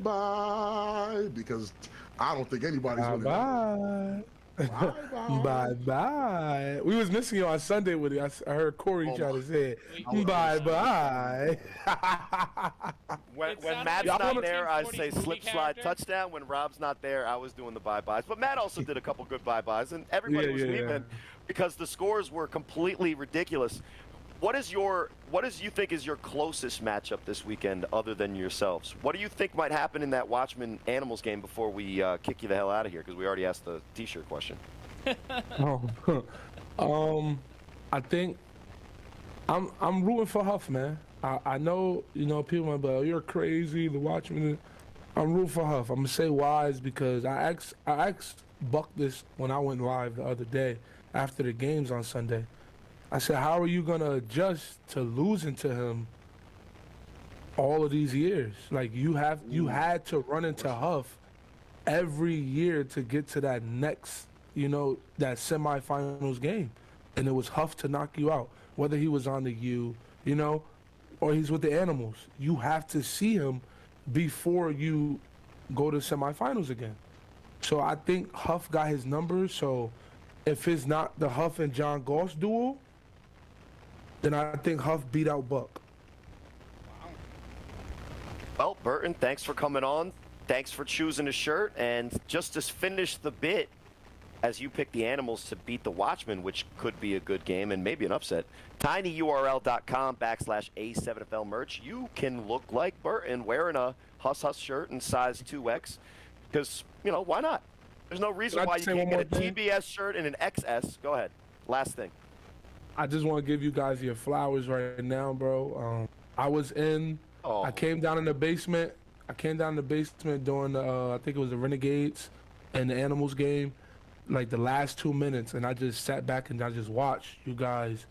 D: because I don't think anybody's
B: Bye
D: winning.
B: bye. Bye bye. We was missing you on Sunday with it. I heard Corey
D: Oh
B: try
D: my-
B: to say it.
A: Wait,
B: Bye bye.
C: When
A: It sounded
C: Matt's
A: like
C: not
A: a
C: there, I
A: 1940s
C: say
A: movie
C: slip, slide,
A: character.
C: touchdown. When Rob's not there, I was doing the bye-byes. But Matt also did a couple good bye-byes, and everybody
B: Yeah,
C: was
B: yeah,
C: leaving
B: yeah.
C: because the scores were completely ridiculous. What is you think is your closest matchup this weekend other than yourselves? What do you think might happen in that Watchmen Animals game before we kick you the hell out of here? Because we already asked the T-shirt question.
B: I think I'm rooting for Huff, man. I know, people might be like, oh, you're crazy, the Watchmen. I'm rooting for Huff. I'm gonna say why is because I asked Buck this when I went live the other day after the games on Sunday. I said, how are you gonna adjust to losing to him all of these years? Like you had to run into Huff every year to get to that next, that semifinals game. And it was Huff to knock you out. Whether he was on the U, or he's with the Animals. You have to see him before you go to semifinals again. So I think Huff got his numbers. So if it's not the Huff and John Goss duel, then I think Huff beat out Buck.
C: Well, Burton, thanks for coming on. Thanks for choosing a shirt. And just to finish the bit, as you pick the Animals to beat the Watchmen, which could be a good game and maybe an upset, tinyurl.com/A7FL merch. You can look like Burton wearing a Huss shirt in size 2X because, why not? There's no reason
B: Can I
C: why you
B: say
C: can't
B: one
C: get a
B: more thing?
C: TBS shirt and an XS. Go ahead. Last thing.
B: I just want to give you guys your flowers right now, bro. I was in.
C: Oh.
B: I came down in the basement. During I think it was the Renegades and the Animals game, like the last 2 minutes, and I just sat back and I just watched you guys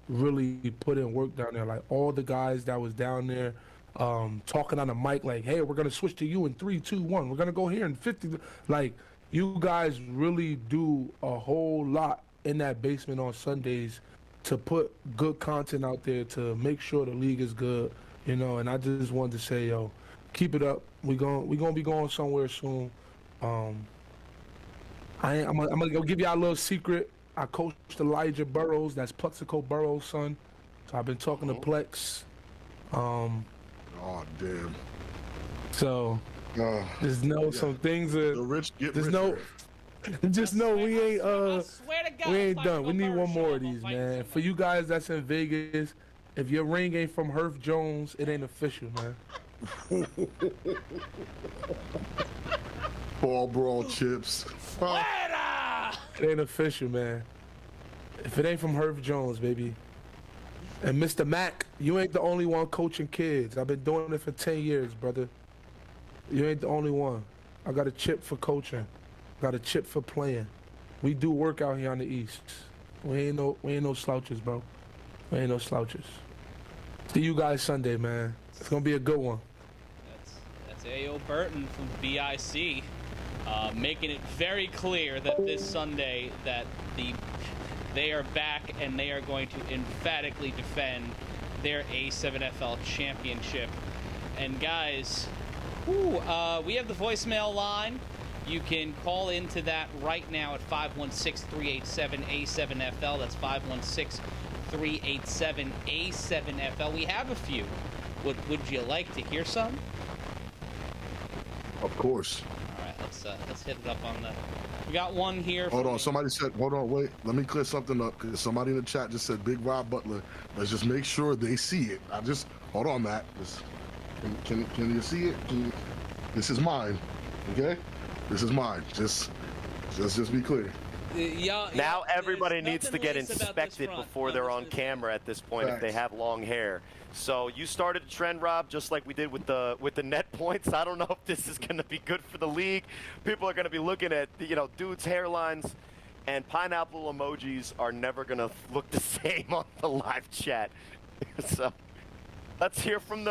B: really put in work down there. Like all the guys that was down there, talking on the mic, like, "Hey, we're gonna switch to you in 3, 2, 1. We're gonna go here in 50." Like, you guys really do a whole lot in that basement on Sundays to put good content out there to make sure the league is good, you know. And I just wanted to say, yo, keep it up. We gonna be going somewhere soon. I'm gonna go give y'all a little secret. I coached Elijah Burrows. That's Plexico Burrows' son. So I've been talking to Plex.
D: Oh damn.
B: So just know some things are.
D: The rich get
B: Just
D: richer.
B: know. Just know we ain't
A: I swear to God,
B: we ain't
A: if I
B: done.
A: go
B: We need
A: Burrow
B: one more
A: show,
B: of
A: I'm
B: these,
A: fighting
B: man.
A: somebody.
B: For you guys that's in Vegas, if your ring ain't from Herff Jones, it ain't official, man.
D: Ball brawl chips.
A: Fuera!
B: It ain't official, man. If it ain't from Herff Jones, baby. And Mr. Mack, you ain't the only one coaching kids. I've been doing it for 10 years, brother. You ain't the only one. I got a chip for coaching. Got a chip for playing. We do work out here on the East. We ain't no slouches, bro. We ain't no slouches. See you guys Sunday, man. It's gonna be a good one.
A: That's A.O. Burton from BIC, making it very clear that this Sunday that they are back and they are going to emphatically defend their A7FL championship. And guys, we have the voicemail line. You can call into that right now at 516-387-A7FL. That's 516-387-A7FL. We have a few. Would you like to hear some?
D: Of course.
A: All right, let's hit it up on the. We got one here.
D: Hold on. Somebody said, hold on, wait. Let me clear something up because somebody in the chat just said Big Rob Butler. Let's just make sure they see it. Hold on, Matt. Can you see it? This is mine. Okay? This is mine. Just be clear.
C: Now everybody needs to get
A: nice about this
C: inspected
A: front.
C: before they're on camera at this point if they have long hair. So you started a trend, Rob, just like we did with the net points. I don't know if this is going to be good for the league. People are going to be looking at dudes' hairlines, and pineapple emojis are never going to look the same on the live chat. So let's hear from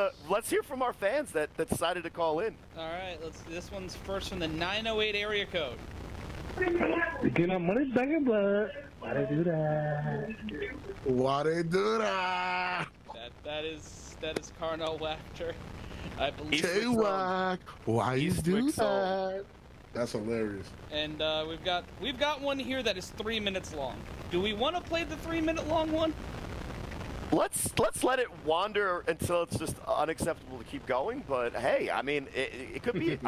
C: our fans that decided to call in.
A: All right, this one's first from the 908 area code.
E: Get up money back in blood. Why they do that?
D: Why they do that?
A: That is Carnell Wafter. I believe.
D: K-Wack, why you do
C: Eastwick Soul.
D: that? That's hilarious.
A: And we've got one here that is 3 minutes long. Do we want to play the 3-minute long one?
C: Let's let it wander until it's just unacceptable to keep going. But hey, I mean, it could be.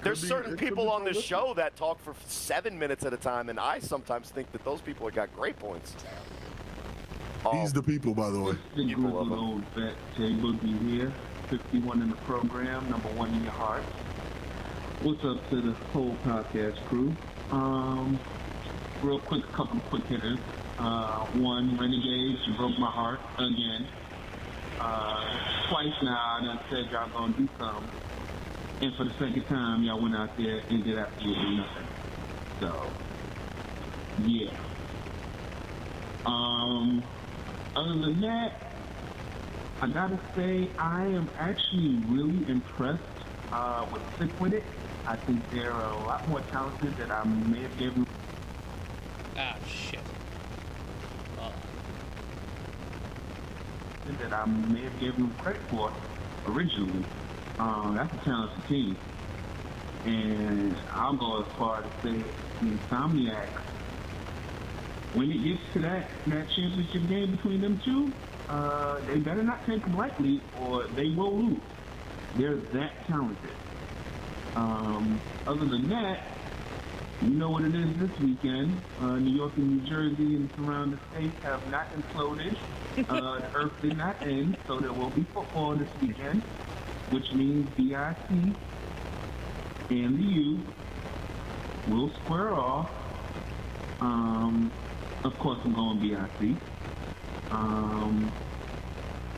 C: There's certain people on this show that talk for 7 minutes at a time, and I sometimes think that those people have got great points.
D: He's the people, by the way.
E: The good old vet, Jay Boogie here, 51 in the program, number 1 in your heart. What's up to the whole podcast crew? Real quick, a couple of quick hitters. One, Renegades, you broke my heart again. Twice now, I done said y'all gonna do something. And for the second time, y'all went out there and did absolutely nothing. So, yeah. Other than that, I gotta say I am actually really impressed with Sick With It. I think they're a lot more talented than I may have given.
A: Ah, shit.
E: That I may have given them credit for originally. That's a talented team. And I'll go as far to say the Insomniacs, when it gets to that championship game between them two, they better not take them lightly or they will lose. They're that talented. Other than that, you know what it is this weekend. New York and New Jersey and surrounding states have not imploded. The earth did not end, so there will be football this weekend, which means BIC and the U will square off. Of course, I'm going BIC.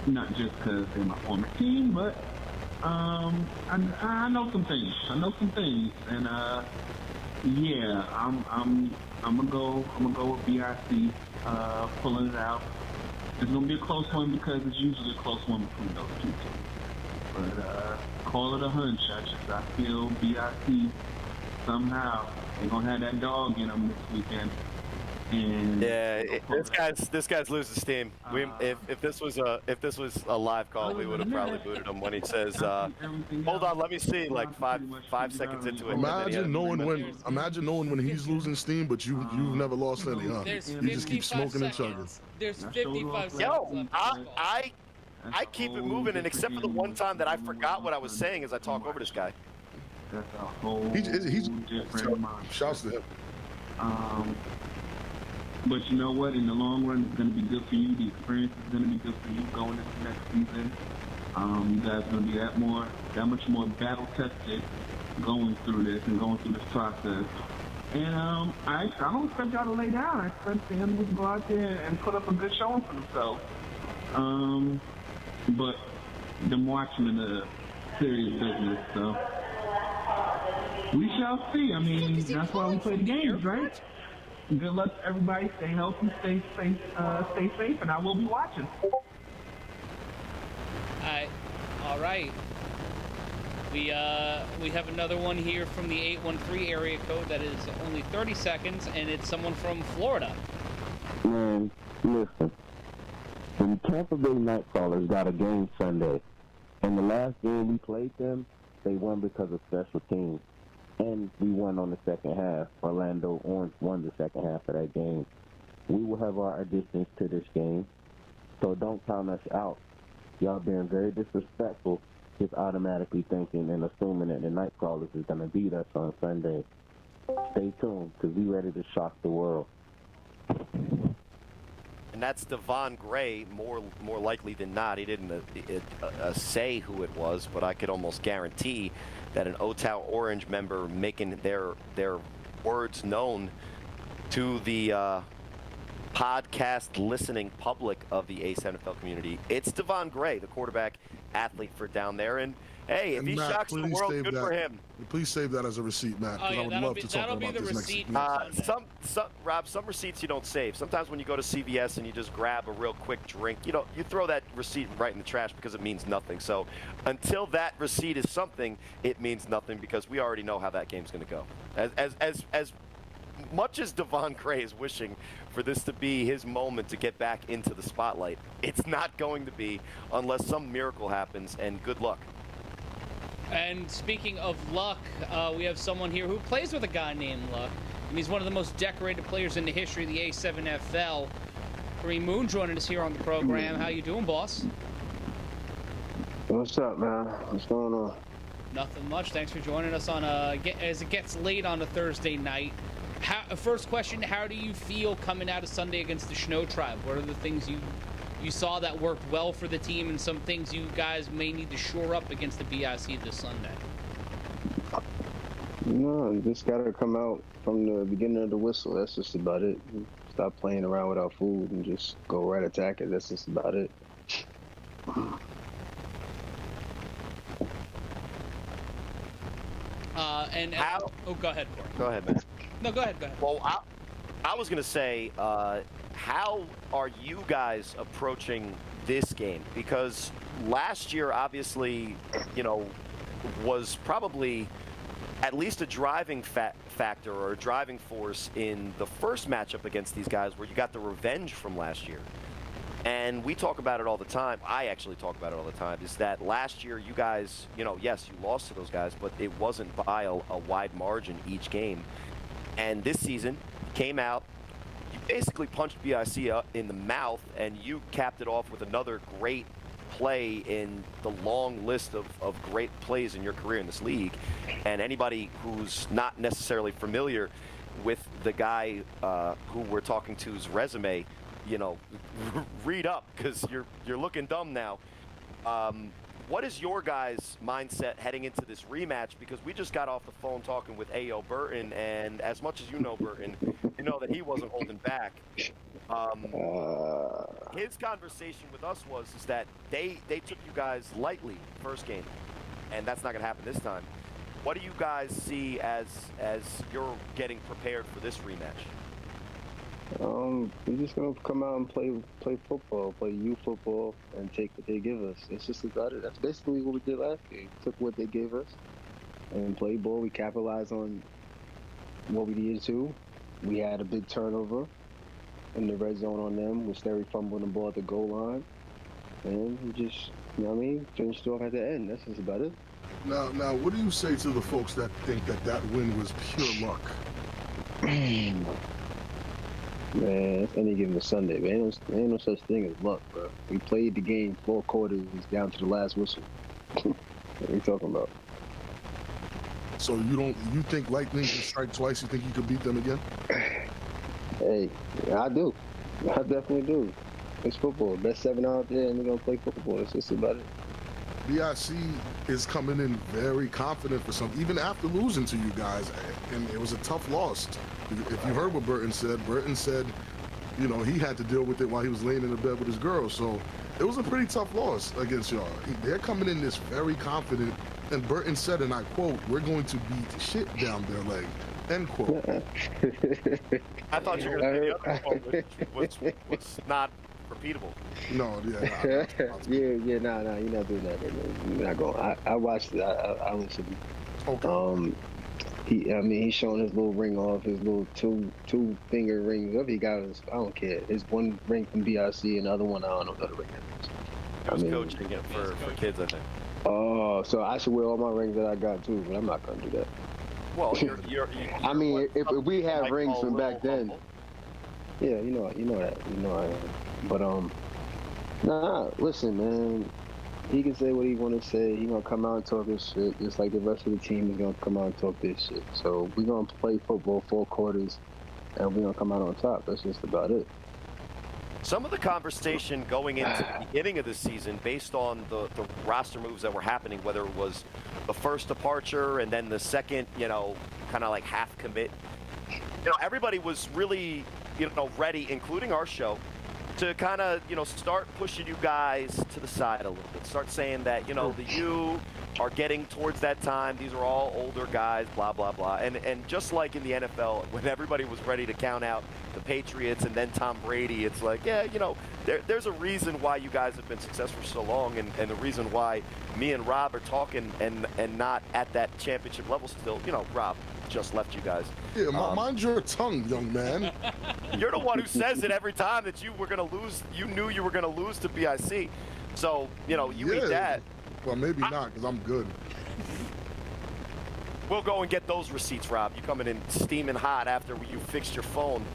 E: Not just because they're my former team, but I know some things. And yeah, I'm gonna go with BIC, pulling it out. It's going to be a close one because it's usually a close one between those two teams. But call it a hunch. I feel BIC somehow they're going to have that dog in them this weekend. And
C: this guy's losing steam. If this was a live call, we would have probably booted him when he says, "Hold on, let me see." Like five seconds into it.
D: Imagine knowing when he's losing steam, but you've never lost any. Huh? You just keep smoking and chugging.
A: There's 55 seconds
C: Yo,
A: left.
C: I keep it moving, and except for the one time that I forgot what I was saying as I talk over this guy.
E: That's a whole
D: He's
E: different mindset.
D: Shouts to him.
E: But you know what? In the long run, it's going to be good for you. The experience is going to be good for you going into next season. You guys are going to be that much more battle tested going through this and going through this process. And I don't expect y'all to lay down. I expect them to go out there and put up a good showing for themselves. But them watching in a serious business, so we shall see. I mean, that's why we play the games, right? Good luck to everybody. Stay healthy, stay safe, and I will be watching.
A: All right. We have another one here from the 813 area code that is only 30 seconds, and it's someone from Florida.
F: Man, listen. The Tampa Bay Nightcrawlers got a game Sunday, and the last game we played them, they won because of special teams. And we won on the second half. Orlando Orange won the second half of that game. We will have our additions to this game, so don't count us out. Y'all being very disrespectful, just automatically thinking and assuming that the Nightcrawlers is going to beat us on Sunday. Stay tuned, because we ready to shock the world.
C: And that's Devon Gray, more likely than not. He didn't say who it was, but I could almost guarantee that an Otav Orange member making their words known to the podcast listening public of the A7FL community. It's Devon Gray, the quarterback athlete for down there. And hey, if he
D: Matt,
C: shocks the world, good for him.
D: Please save that as a receipt, Matt.
A: Oh, yeah,
D: I would love to talk about this
A: receipt.
C: Rob, some receipts you don't save. Sometimes when you go to CVS and you just grab a real quick drink, you throw that receipt right in the trash because it means nothing. So until that receipt is something, it means nothing because we already know how that game's going to go. As much as Devon Gray is wishing for this to be his moment to get back into the spotlight, it's not going to be unless some miracle happens, and good luck.
A: And speaking of luck, we have someone here who plays with a guy named Luck, and he's one of the most decorated players in the history of the A7FL. Kareem Moon joining us here on the program. How you doing, boss?
F: What's up, man? What's going on?
A: Nothing much. Thanks for joining us on as it gets late on a Thursday night. First question, how do you feel coming out of Sunday against the Snow Tribe? What are the things you saw that worked well for the team and some things you guys may need to shore up against the BIC this Sunday?
F: No, you just got to come out from the beginning of the whistle. That's just about it. Stop playing around with our food and just go right attack it. That's just about it.
A: Oh, go ahead, Cory.
C: Go ahead, man.
A: No, go ahead.
C: Well, I was going to say, how are you guys approaching this game? Because last year, obviously, was probably at least a driving factor or a driving force in the first matchup against these guys where you got the revenge from last year. And we talk about it all the time. I actually talk about it all the time, is that last year you guys, yes, you lost to those guys, but it wasn't by a wide margin each game. And this season, came out, you basically punched BIC up in the mouth, and you capped it off with another great play in the long list of great plays in your career in this league. And anybody who's not necessarily familiar with the guy who we're talking to's resume, read up, because you're looking dumb now. What is your guys' mindset heading into this rematch? Because we just got off the phone talking with A.O. Burton, and as much as you know Burton, you know that he wasn't holding back. His conversation with us is that they took you guys lightly first game, and that's not going to happen this time. What do you guys see as you're getting prepared for this rematch?
F: We're just gonna come out and play football, play youth football, and take what they give us. It's just about it. That's basically what we did last year. We took what they gave us and played ball. We capitalized on what we needed to. We had a big turnover in the red zone on them. We started fumbling the ball at the goal line, and we just, you know what I mean, finished off at the end. That's just about it.
D: Now, what do you say to the folks that think that win was pure luck?
F: Man, it's any given Sunday, man. Ain't no such thing as luck, bro. We played the game 4 quarters down to the last whistle. What are you talking about?
D: So you think Lightning can strike twice? You think you could beat them again?
F: Hey, I do. I definitely do. It's football. Best 7 out there, and we're gonna play football. It's just about it.
D: BIC is coming in very confident for something, even after losing to you guys, and it was a tough loss. If you heard what Burton said, you know, he had to deal with it while he was laying in the bed with his girl. So it was a pretty tough loss against y'all. They're coming in this very confident, and Burton said, and I quote, "We're going to beat shit down their leg," end quote.
C: I thought you were going to say the other quote, which was not repeatable.
D: No,
F: yeah, nah, you're not doing that, man. You're not going. I watched it. I listened.
D: Okay.
F: He's showing his little ring off, his little two finger rings. Whatever he got, I don't care. His one ring from BIC and the other one, I don't know what the ring is.
C: He was coaching it for kids, I think.
F: Oh, so I should wear all my rings that I got too, but I'm not gonna do that.
C: Well, you're
F: I mean, if we had rings from back then,
C: humble.
F: yeah, you know that, I am. But nah, listen, man. He can say what he want to say. He gonna come out and talk his shit, just like the rest of the team is gonna come out and talk this shit. So we gonna play football 4 quarters, and we gonna come out on top. That's just about it.
C: Some of the conversation going into the beginning of the season, based on the roster moves that were happening, whether it was the first departure and then the second, kind of like half commit, everybody was really, ready, including our show, to kind of, start pushing you guys to the side a little bit. Start saying that, the U are getting towards that time. These are all older guys, blah, blah, blah. And just like in the NFL, when everybody was ready to count out the Patriots and then Tom Brady, it's like, yeah, there's a reason why you guys have been successful for so long, and the reason why me and Rob are talking and not at that championship level still. Rob just left you guys.
D: Yeah, mind your tongue, young man.
C: You're the one who says it every time that you were going to lose. You knew you were going to lose to BIC. So, you eat that.
D: Well, maybe not, because I'm good.
C: We'll go and get those receipts, Rob. You coming in steaming hot after you fixed your phone.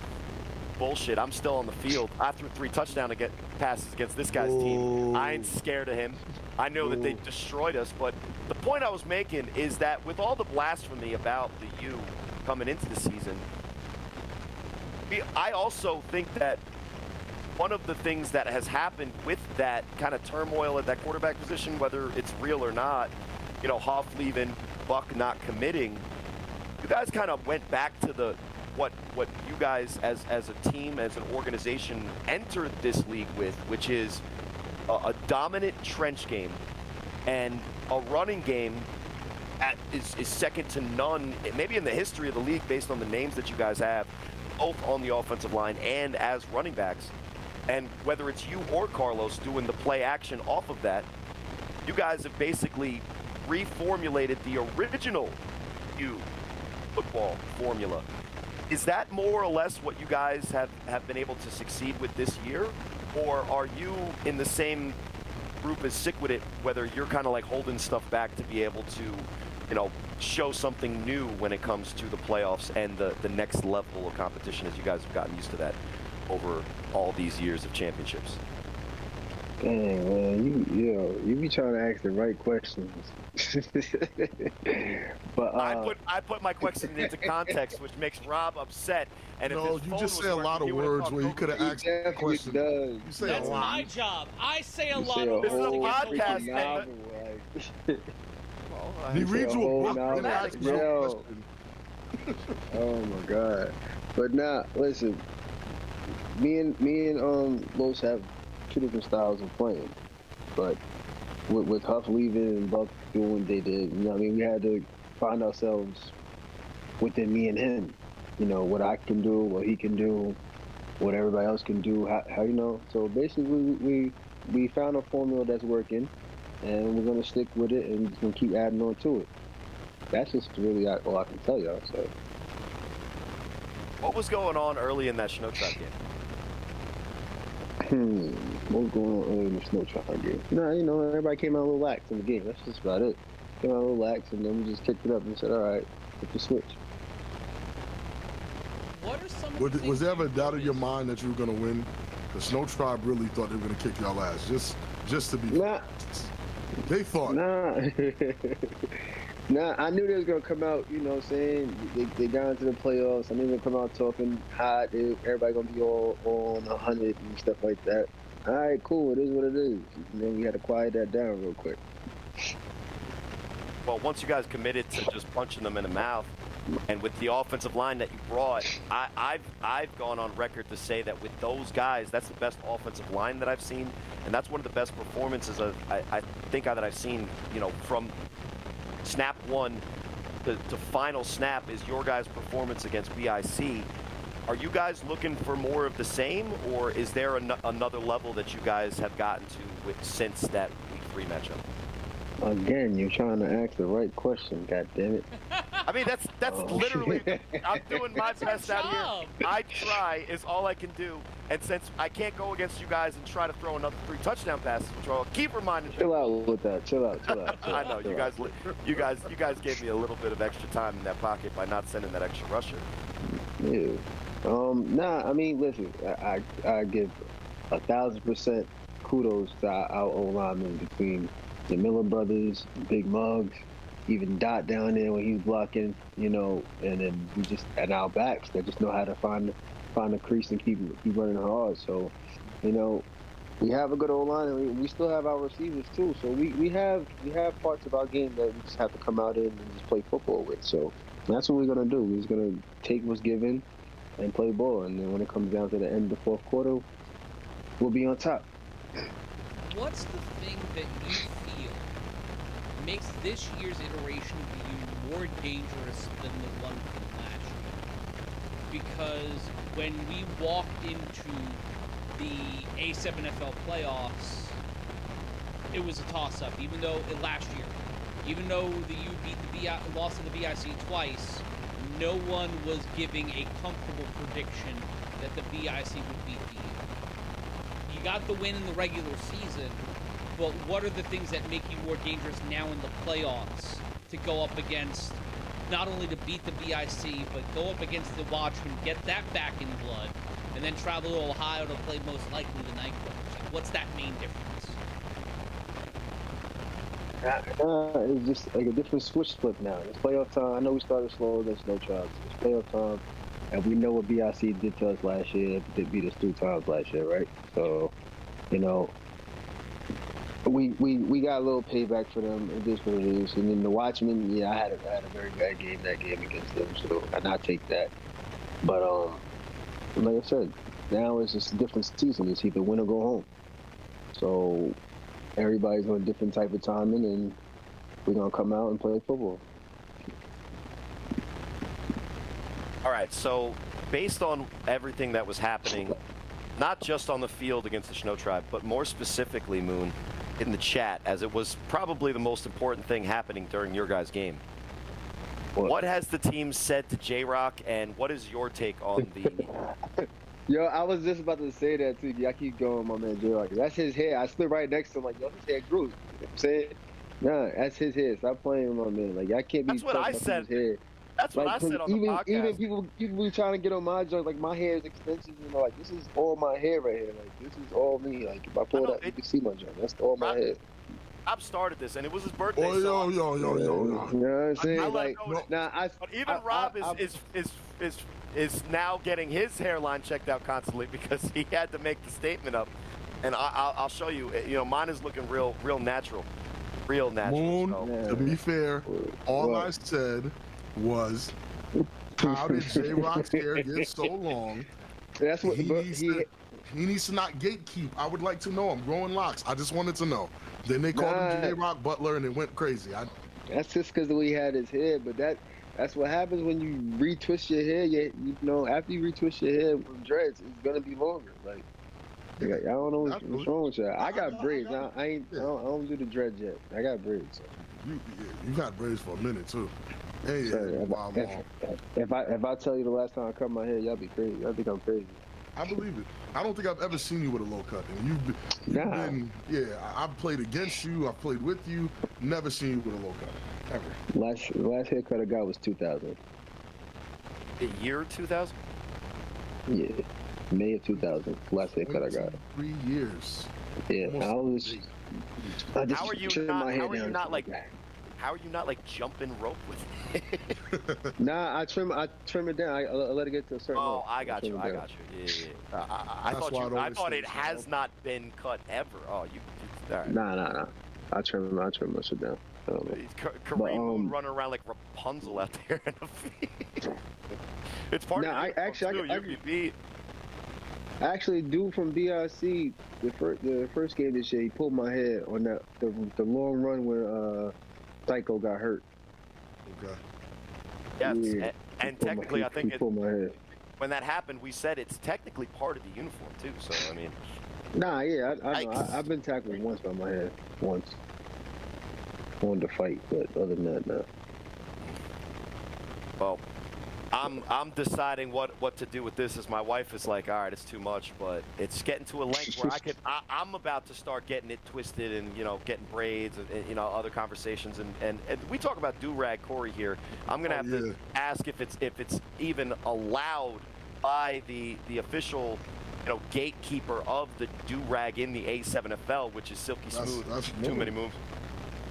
C: Bullshit. I'm still on the field. I threw 3 touchdown passes against this guy's team. I ain't scared of him. I know that they destroyed us, but the point I was making is that with all the blasphemy about the U coming into the season, I also think that one of the things that has happened with that kind of turmoil at that quarterback position, whether it's real or not, Huff leaving, Buck not committing, you guys kind of went back to what you guys as a team, as an organization, entered this league with, which is a dominant trench game and a running game is second to none, maybe in the history of the league, based on the names that you guys have, both on the offensive line and as running backs. And whether it's you or Carlos doing the play action off of that, you guys have basically reformulated the original U football formula. Is that more or less what you guys have been able to succeed with this year? Or are you in the same group as Sick with it, whether you're kind of like holding stuff back to be able to, show something new when it comes to the playoffs and the next level of competition, as you guys have gotten used to that over all these years of championships?
F: Dang, man, you be trying to ask the right questions. But
C: I put my question into context, which makes Rob upset. And
D: no,
C: if
D: you just say a lot of words where you could have asked a question. You say
A: That's
D: a lot.
A: my job. I say a
F: You
A: lot
F: say
A: of
C: This is a
A: words.
C: podcast,
F: novel, like,
D: He reads you a book
F: novel.
D: and asks you a
F: Yo.
D: question.
F: Oh my God! But nah, listen. Me and Los have 2 different styles of playing, but with Huff leaving and Buck doing what they did, we had to find ourselves within me and him. What I can do, what he can do,
G: what everybody else can do. How you know? So basically, we found a formula that's working, and we're gonna stick with it, and just gonna keep adding on to it. That's just really all I can tell y'all. So,
C: What was going on early in that Snow Trap game?
G: what's going on early in the Snow Trap game? Nah, you know, everybody came out a little lax in the game. That's just about it. Came out a little lax, and then we just kicked it up and said, all right, hit the switch.
A: What are some of the
D: Was
A: things
D: there ever a
A: you
D: doubt in your
A: noticed?
D: mind that you were gonna win? The Snow Tribe really thought they were gonna kick y'all ass. Just to be.
G: Nah.
D: They thought.
G: Nah. Nah, I knew they was going to come out, you know what I'm saying? They got into the playoffs. I knew they were going to come out talking hot. Everybody going to be all on 100 and stuff like that. All right, cool. It is what it is. And then we had to quiet that down real quick.
C: Well, once you guys committed to just punching them in the mouth, and with the offensive line that you brought, I've gone on record to say that with those guys, that's the best offensive line that I've seen, and that's one of the best performances I think that I've seen, you know, from snap one to final snap is your guys' performance against BIC. Are you guys looking for more of the same, or is there another level that you guys have gotten to since that Week 3 matchup?
G: Again, you're trying to ask the right question, God damn it.
C: I mean, that's literally, I'm doing my best out
A: job.
C: here. I try is all I can do. And since I can't go against you guys and try to throw another 3 touchdown passes, which I'll keep reminding you.
G: Chill out with that. Chill out.
C: I know you guys gave me a little bit of extra time in that pocket by not sending that extra rusher.
G: Yeah. Nah, I mean, listen, I give 1,000% kudos to our O-linemen between the Miller brothers, Big Muggs, even Dot down there when he's blocking, you know, and then we just at our backs that just know how to find the crease and keep running hard. So, you know, we have a good O-line, and we still have our receivers too. So we have parts of our game that we just have to come out in and just play football with. So that's what we're gonna do. We're just gonna take what's given and play ball, and then when it comes down to the end of the fourth quarter, we'll be on top.
A: What's the thing that you feel makes this year's iteration of the U more dangerous than the one from last year? Because when we walked into the A7FL playoffs, it was a toss-up. Even though last year, even though the U lost to the BIC twice, no one was giving a comfortable prediction that the BIC would beat the U. You got the win in the regular season, but what are the things that make you more dangerous now in the playoffs to go up against, not only to beat the BIC, but go up against the Watchmen, get that back in blood, and then travel to Ohio to play most likely the Nightcrawlers? Like, what's that main difference?
G: It's just like a different switch flip now. It's playoff time. I know we started slow against No Tribes. It's playoff time, and we know what BIC did to us last year. They beat us 3 times last year, right? So, you know, we got a little payback for them. It is what it is. And then the Watchmen, yeah, I had a very bad game that game against them, so I not take that. But like I said, now it's just a different season. It's either win or go home. So everybody's on a different type of timing, and we're gonna come out and play football.
C: All right, so based on everything that was happening, not just on the field against the Snow Tribe, but more specifically, Moon, in the chat, as it was probably the most important thing happening during your guys' game. What has the team said to J-Rock, and what is your take on the...
G: Yo, I was just about to say that too. I keep going, my man J-Rock. That's his hair. I stood right next to him like, yo, his hair grew. You know what I'm saying? Nah, that's his hair. Stop playing with my man. Like, I can't be
C: That's what I said.
G: his hair.
C: That's what I said on the podcast.
G: Even people be trying to get on my joint, like my hair is extensions, you know, like this is all my hair right here. Like this is all me. Like if I pull it up, you can see my joint. That's all my hair.
C: Rob started this, and it was his birthday.
D: Oh,
C: so
D: yo.
G: You know what I'm saying?
C: But even Rob is now getting his hairline checked out constantly because he had to make the statement up. And I'll show you. You know, mine is looking real natural. Real natural.
D: Moon,
C: so.
D: to be fair, all I said was, how did J-Rock's hair get so long?
G: That's what
D: he needs to not gatekeep. I would like to know. I'm growing locks. I just wanted to know. Then they called him J-Rock Butler, and it went crazy.
G: That's just because we had his hair, but That's what happens when you retwist your hair. You know, after you retwist your hair with dreads, it's gonna be longer. Like, I don't know what's wrong with you. I got braids. I don't do the dreads yet. I got braids.
D: You got braids for a minute too. Hey,
G: if I tell you the last time I cut my hair, y'all be crazy. Y'all think I'm crazy.
D: I believe it. I don't think I've ever seen you with a low cut. And you've been, I've played against you. I've played with you. Never seen you with a low cut, ever.
G: Last haircut I got was 2000.
C: The year 2000?
G: Yeah, May of 2000. Last haircut I got.
D: 3 years.
G: Yeah,
C: How are you not like jumping rope with it?
G: Nah, I trim it down. I let it get to a certain level.
C: I got you. Yeah. I thought it has not been cut ever. Oh, you. All right.
G: Nah. I trim my shit down.
C: Kareem running around like Rapunzel out there in the field. It's part of the
G: Actually, dude from BRC, the first game this year, he pulled my hair on the long run where Psycho got hurt.
D: Okay.
C: Yes, yeah, and technically, I think
G: pulled my hair.
C: When that happened, we said it's technically part of the uniform too. So I mean.
G: Nah, yeah, I know. I've been tackled once by my hair. Once. I wanted to fight, but other than that, no.
C: Well, I'm deciding what to do with this. As my wife is like, all right, it's too much, but it's getting to a length where I'm about to start getting it twisted and getting braids and other conversations and we talk about do-rag Cory here. I'm gonna have to ask if it's even allowed by the official gatekeeper of the do-rag in the A7FL, which is silky smooth. That's too many moves.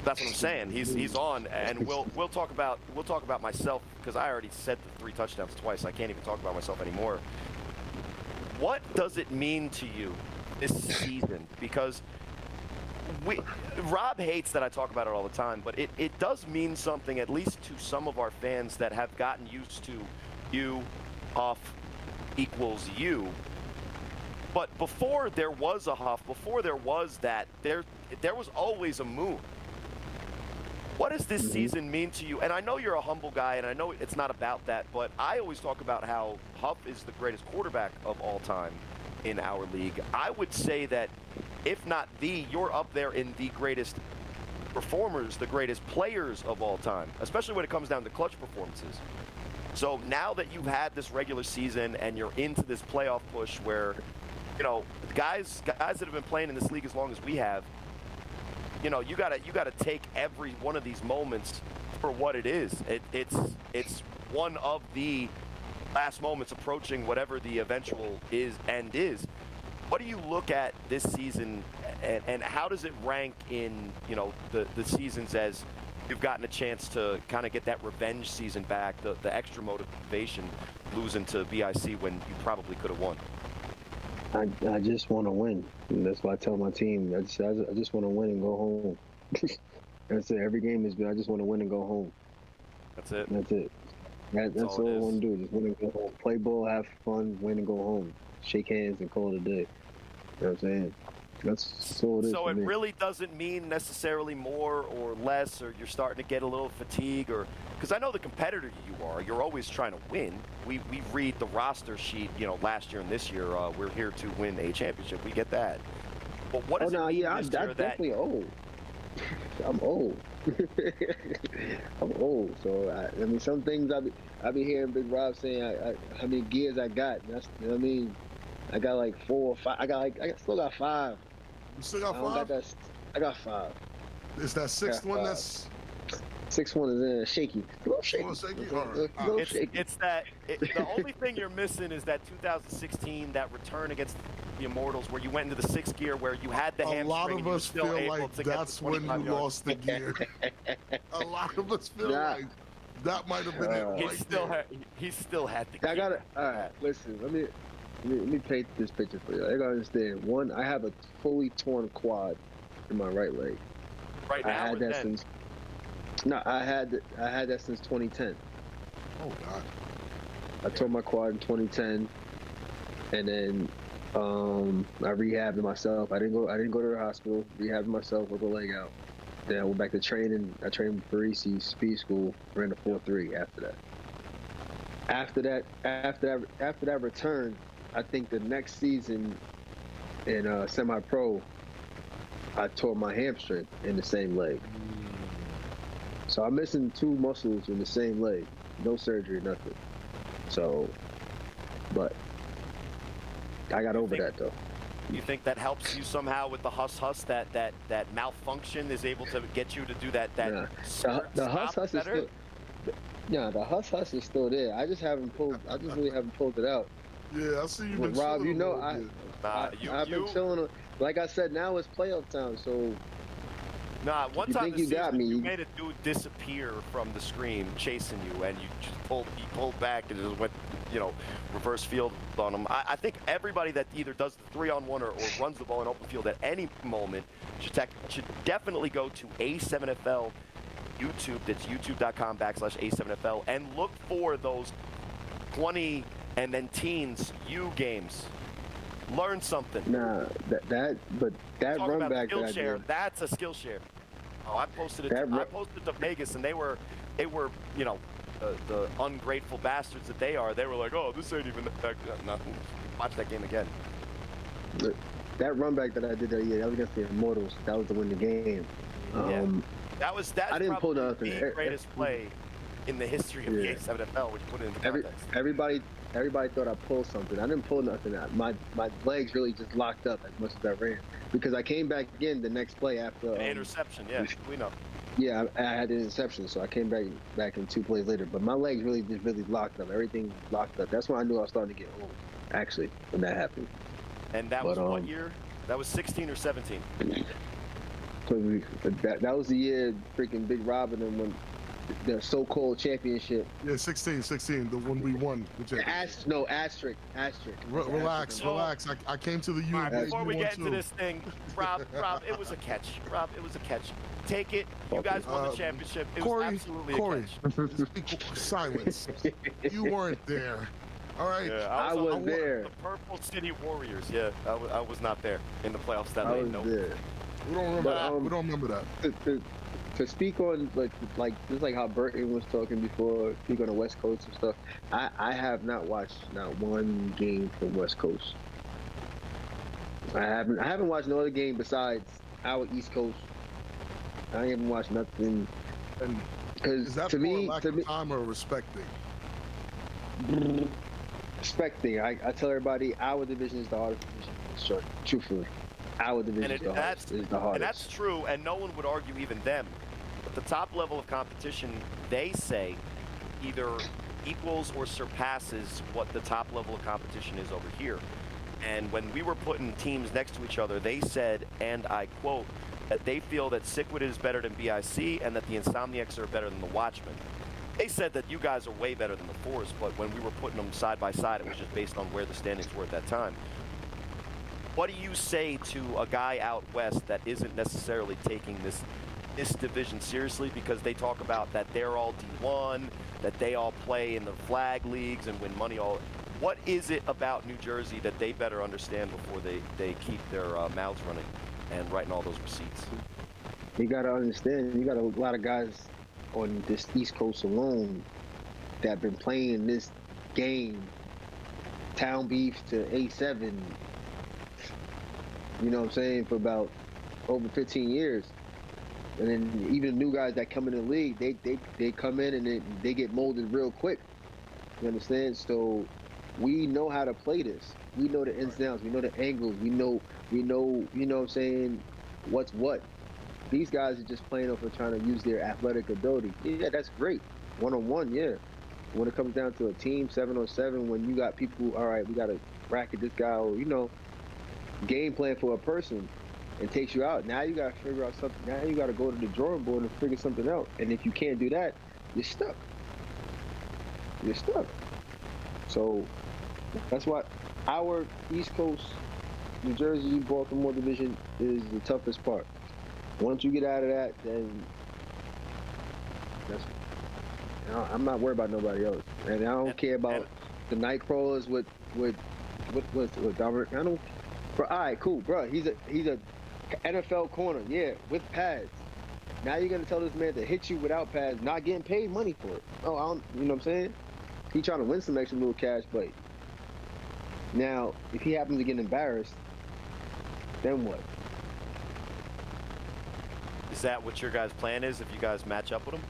C: That's what I'm saying. He's on, and we'll talk about myself because I already said the 3 touchdowns twice. I can't even talk about myself anymore. What does it mean to you this season? Because Rob hates that I talk about it all the time, but it does mean something, at least to some of our fans that have gotten used to you off equals you. But before there was a Huff, before there was that, there was always a Moon. What does this season mean to you? And I know you're a humble guy, and I know it's not about that, but I always talk about how Huff is the greatest quarterback of all time in our league. I would say that, if not you're up there in the greatest performers, the greatest players of all time, especially when it comes down to clutch performances. So now that you've had this regular season and you're into this playoff push where, guys that have been playing in this league as long as we have, you gotta take every one of these moments for what it is. It's one of the last moments approaching whatever the eventual end is. What do you look at this season, and how does it rank in the seasons as you've gotten a chance to kind of get that revenge season back, the extra motivation losing to BIC when you probably could have won?
G: I just want to win. And that's why I tell my team, I just want to win and go home. That's it. Every game has been, I just want to win and go home.
C: That's it.
G: That's it. That's all I want to do. Just win and go home. Play ball, have fun, win and go home. Shake hands and call it a day. You know what I'm saying? That's all it is.
C: So it really doesn't mean necessarily more or less, or you're starting to get a little fatigue, or because I know the competitor you are, you're always trying to win. We read the roster sheet, last year and this year, we're here to win a championship. We get that. But what does it mean
G: I'm definitely old. I'm old. I'm old. So I mean, some things I be hearing Big Rob saying how many gears I got. That's what I mean. I got like 4 or 5. I still got 5.
D: You still got 5?
G: I got 5.
D: Is that 6th one that's...
G: 6th one is shaky. A little shaky.
C: The only thing you're missing is that 2016, that return against the Immortals, where you went into the 6th gear, where you had the hamstring.
D: A lot of us feel like that's when you lost the gear. A lot of us feel like that might have been it right
C: he still had the gear.
G: I got it. All right, listen, let me paint this picture for you. I gotta understand. One, I have a fully torn quad in my right leg.
C: Right now,
G: I had that since. No, I had that since 2010.
D: Oh God.
G: I tore my quad in 2010, and then I rehabbed it myself. I didn't go to the hospital. Rehabbed myself, worked the leg out, Then I went back to training. I trained with Parisi Speed School. Ran the 4.3 after that. After that return, I think the next season in semi-pro, I tore my hamstring in the same leg. So I'm missing 2 muscles in the same leg. No surgery, nothing. So, but I got over that though.
C: You think that helps you somehow with the hus that malfunction is able to get you to do that?
G: The hus is still. Yeah, the hus is still there. I just really haven't pulled it out.
D: Yeah, I see you. Been
G: Rob, you know, I've been
C: you
G: chilling. Like I said, now it's playoff time, so.
C: Nah, one time this
G: got
C: season,
G: me.
C: you made a dude disappear from the screen chasing you, and you just pulled back and just went, reverse field on him. I think everybody that either does the 3-on-1 or runs the ball in open field at any moment should definitely go to A7FL YouTube. That's youtube.com/A7FL and look for those 20 and then teens U games. Learn something.
G: Nah, that run back that I did.
C: That's a skill share. Oh, I posted it. I posted it to Vegas, and they were, the ungrateful bastards that they are. They were like, "Oh, this ain't even nothing." Watch that game again.
G: That run back that I did that year, that was against the Immortals. That was to win the game.
C: That's
G: I didn't pull
C: probably
G: nothing.
C: the greatest play in the history of the A7FL, when you put it into context.
G: Everybody thought I pulled something. I didn't pull nothing out. My legs really just locked up as much as I ran because I came back again the next play after
C: An interception. Yeah, we know.
G: Yeah, I had an interception, so I came back in 2 plays later. But my legs really locked up. Everything locked up. That's when I knew I was starting to get old. Actually, when that happened.
C: And that was what year? That was 16 or 17.
G: That was the year freaking Big Rob and them won the so-called championship.
D: Yeah, 16, the one we won.
G: Asterisk.
D: Relax. I came to the U.
C: Right, before we get into this thing, Rob, it was a catch. Rob, it was a catch. Take it. You guys won the championship. It was absolutely a catch.
D: Silence. You weren't there. All right.
C: Yeah,
G: I was there.
C: The Purple City Warriors. Yeah, I was not there in the playoffs that late.
G: I was there.
D: We don't remember that. We don't remember that.
G: To speak on like just like how Burton was talking before, speak on the West Coast and stuff. I have not watched not one game from West Coast. I haven't watched no other game besides our East Coast. I haven't watched nothing. Because to me,
D: time or respecting?
G: Respecting. I tell everybody our division is the hardest division. Sure, truthfully. Our division is the hardest.
C: And that's true, and no one would argue even them. But the top level of competition, they say, either equals or surpasses what the top level of competition is over here. And when we were putting teams next to each other, they said, and I quote, that they feel that Sickwood is better than BIC and that the Insomniacs are better than the Watchmen. They said that you guys are way better than the Force, but when we were putting them side by side, it was just based on where the standings were at that time. What do you say to a guy out west that isn't necessarily taking this division seriously because they talk about that they're all D1, that they all play in the flag leagues and win money all? What is it about New Jersey that they better understand before they keep their mouths running and writing all those receipts?
G: You got to understand, you got a lot of guys on this East Coast alone that have been playing this game, Town Beef to A7, you know what I'm saying, for about over 15 years. And then even new guys that come in the league, they come in and they get molded real quick. You understand? So we know how to play this. We know the ins and outs. We know the angles. We know, you know what I'm saying, what's what. These guys are just playing off of trying to use their athletic ability. Yeah, that's great. One-on-one, yeah. When it comes down to a team, 7-on-7, when you got people, all right, we got to bracket this guy, or, game plan for a person, and takes you out. Now you got to figure out something. Now you got to go to the drawing board and figure something out. And if you can't do that, you're stuck. You're stuck. So that's why our East Coast, New Jersey, Baltimore division is the toughest part. Once you get out of that, then I'm not worried about nobody else. And I don't care about the night crawlers with Dominic. I don't. Bro, all right, cool, bro. He's a NFL corner, yeah, with pads. Now you're gonna tell this man to hit you without pads, not getting paid money for it. Oh, I don't, you know what I'm saying? He trying to win some extra little cash, but now if he happens to get embarrassed, then what?
C: Is that what your guys' plan is if you guys match up with him?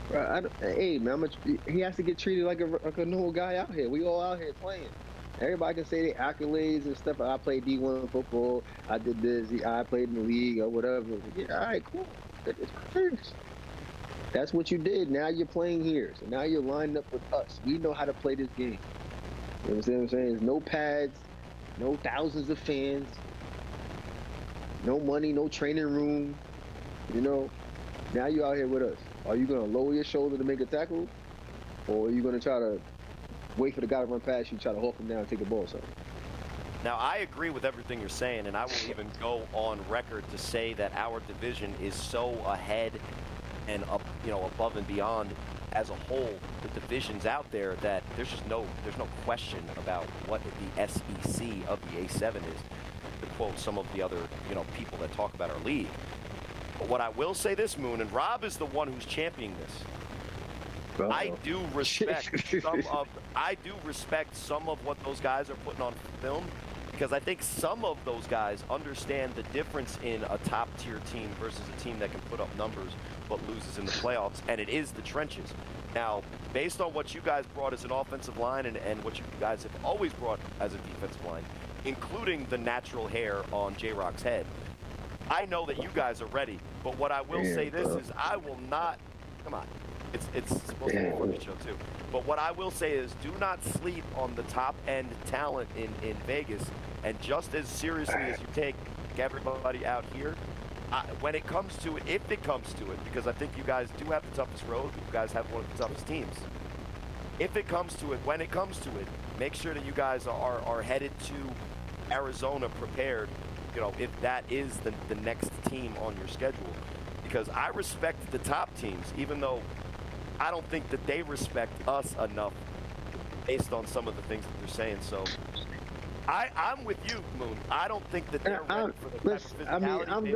G: Bro, hey man, he has to get treated like a normal guy out here. We all out here playing. Everybody can say their accolades and stuff. I played D1 football. I did this. I played in the league or whatever. Yeah, all right, cool. That's what you did. Now you're playing here. So now you're lined up with us. We know how to play this game. You know what I'm saying? There's no pads, no thousands of fans, no money, no training room. You know, now you're out here with us. Are you going to lower your shoulder to make a tackle? Or are you going to try to wait for the guy to run past you, try to hawk him down and take the ball or something?
C: Now, I agree with everything you're saying, and I will even go on record to say that our division is so ahead and up, above and beyond as a whole, the divisions out there, that there's no question about what the SEC of the A7 is, to quote some of the other, people that talk about our league. But what I will say this, Moon, and Rob is the one who's championing this. I do respect some of what those guys are putting on film, because I think some of those guys understand the difference in a top-tier team versus a team that can put up numbers but loses in the playoffs, and it is the trenches. Now, based on what you guys brought as an offensive line and what you guys have always brought as a defensive line, including the natural hair on J-Rock's head, I know that you guys are ready. But what I will say this is I will not – come on. It's supposed to be a funny show, too. But what I will say is do not sleep on the top-end talent in Vegas. And just as seriously as you take everybody out here, when it comes to it, if it comes to it, because I think you guys do have the toughest road, you guys have one of the toughest teams. If it comes to it, when it comes to it, make sure that you guys are headed to Arizona prepared, if that is the next team on your schedule. Because I respect the top teams, even though I don't think that they respect us enough based on some of the things that they're saying. So I'm with you, Moon. I don't think that they're ready for the type of physicality.
G: I mean, I'm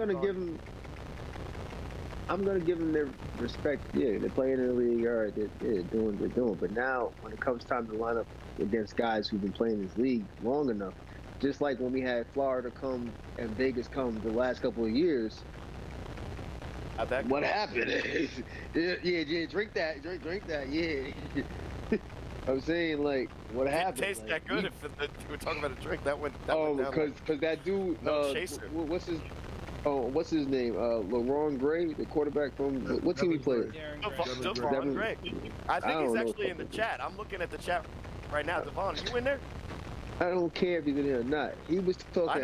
G: gonna give them their respect. Yeah, they're playing in the league. All right, they're doing what they're doing. But now, when it comes time to line up against guys who've been playing this league long enough, just like when we had Florida come and Vegas come the last couple of years. What happened? yeah, drink that, yeah. I'm saying, like, what happened?
C: It tastes
G: like,
C: that good if we're talking about a drink. That went down.
G: Because that dude, what's his name? LaRon Gray, the quarterback from what team he played?
C: Devon Gray. I think he's actually in the chat. I'm looking at the chat right now. Devon, are you in there?
G: I don't care if he's in here or not. He was talking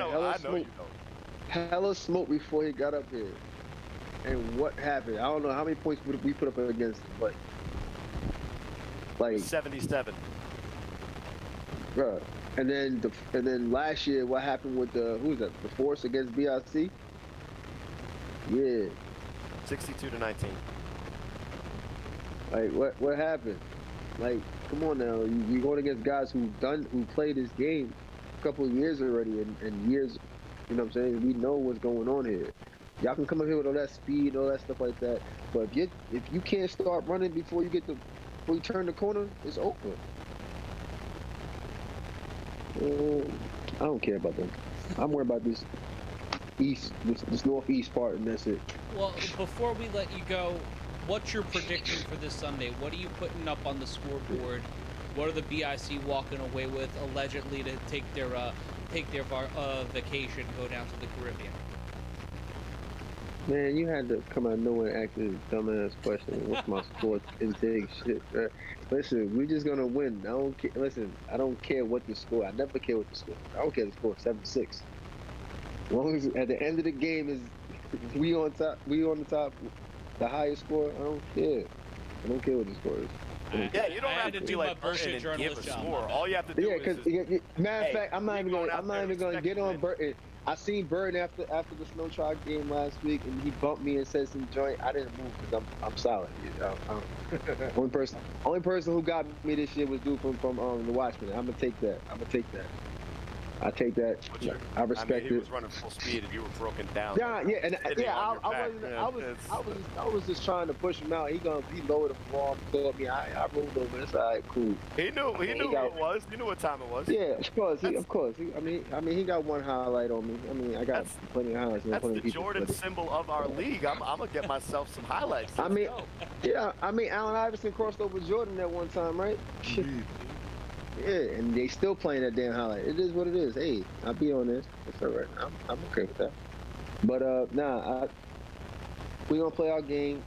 G: hella smoke before he got up here. And what happened? I don't know how many points we put up against him, but like
C: 77.
G: Bro. And then last year, what happened with the Force against BRC? Yeah.
C: 62-19.
G: Like what happened? Like, come on now, you going against guys who played this game a couple of years already, and years. You know what I'm saying? We know what's going on here. Y'all can come up here with all that speed, all that stuff like that. But if you can't start running before you turn the corner, it's over. I don't care about them. I'm worried about this northeast part, and that's it.
A: Well, before we let you go, what's your prediction for this Sunday? What are you putting up on the scoreboard? What are the BIC walking away with, allegedly, to take their vacation, go down to the Caribbean?
G: Man, you had to come out of nowhere and ask this dumbass question. What's my sports intake shit? Listen, we're just gonna win. I don't care. Listen, I don't care what the score. I never care what the score. I don't care the score. 7-6. As long as at the end of the game is we on top. We on the top. The highest score. I don't care. I don't care what the score is.
C: Yeah, you don't have to be like Burton and give a score. All you have to do is just,
G: matter of fact, I'm not even gonna get on Burton. I seen Burton after the Snow Tribe game last week, and he bumped me and said some joint. I didn't move because I'm solid. Only person who got me this year was dude from the Watchmen. I'm gonna take that. I take that. I respect
C: he
G: it.
C: was running full speed and you were broken down.
G: Yeah,
C: like,
G: yeah, and
C: sitting
G: yeah,
C: on your
G: I
C: back.
G: wasn't.
C: Yeah,
G: I was just trying to push him out. He lowered the wall, caught me. I rolled over. It's all right, cool.
C: He knew who it was. He knew what time it was.
G: Yeah, of course. I mean, he got one highlight on me. I mean, I got plenty of highlights.
C: That's
G: plenty
C: the
G: of people,
C: Jordan symbol of our league. I'm gonna get myself some highlights.
G: I
C: Let's
G: mean,
C: go.
G: yeah, I mean, Allen Iverson crossed over Jordan at one time, right?
D: Indeed.
G: Yeah, and they still playing that damn highlight. It is what it is. Hey, I'll be on this. It's all right. I'm okay with that. But we gonna play our game,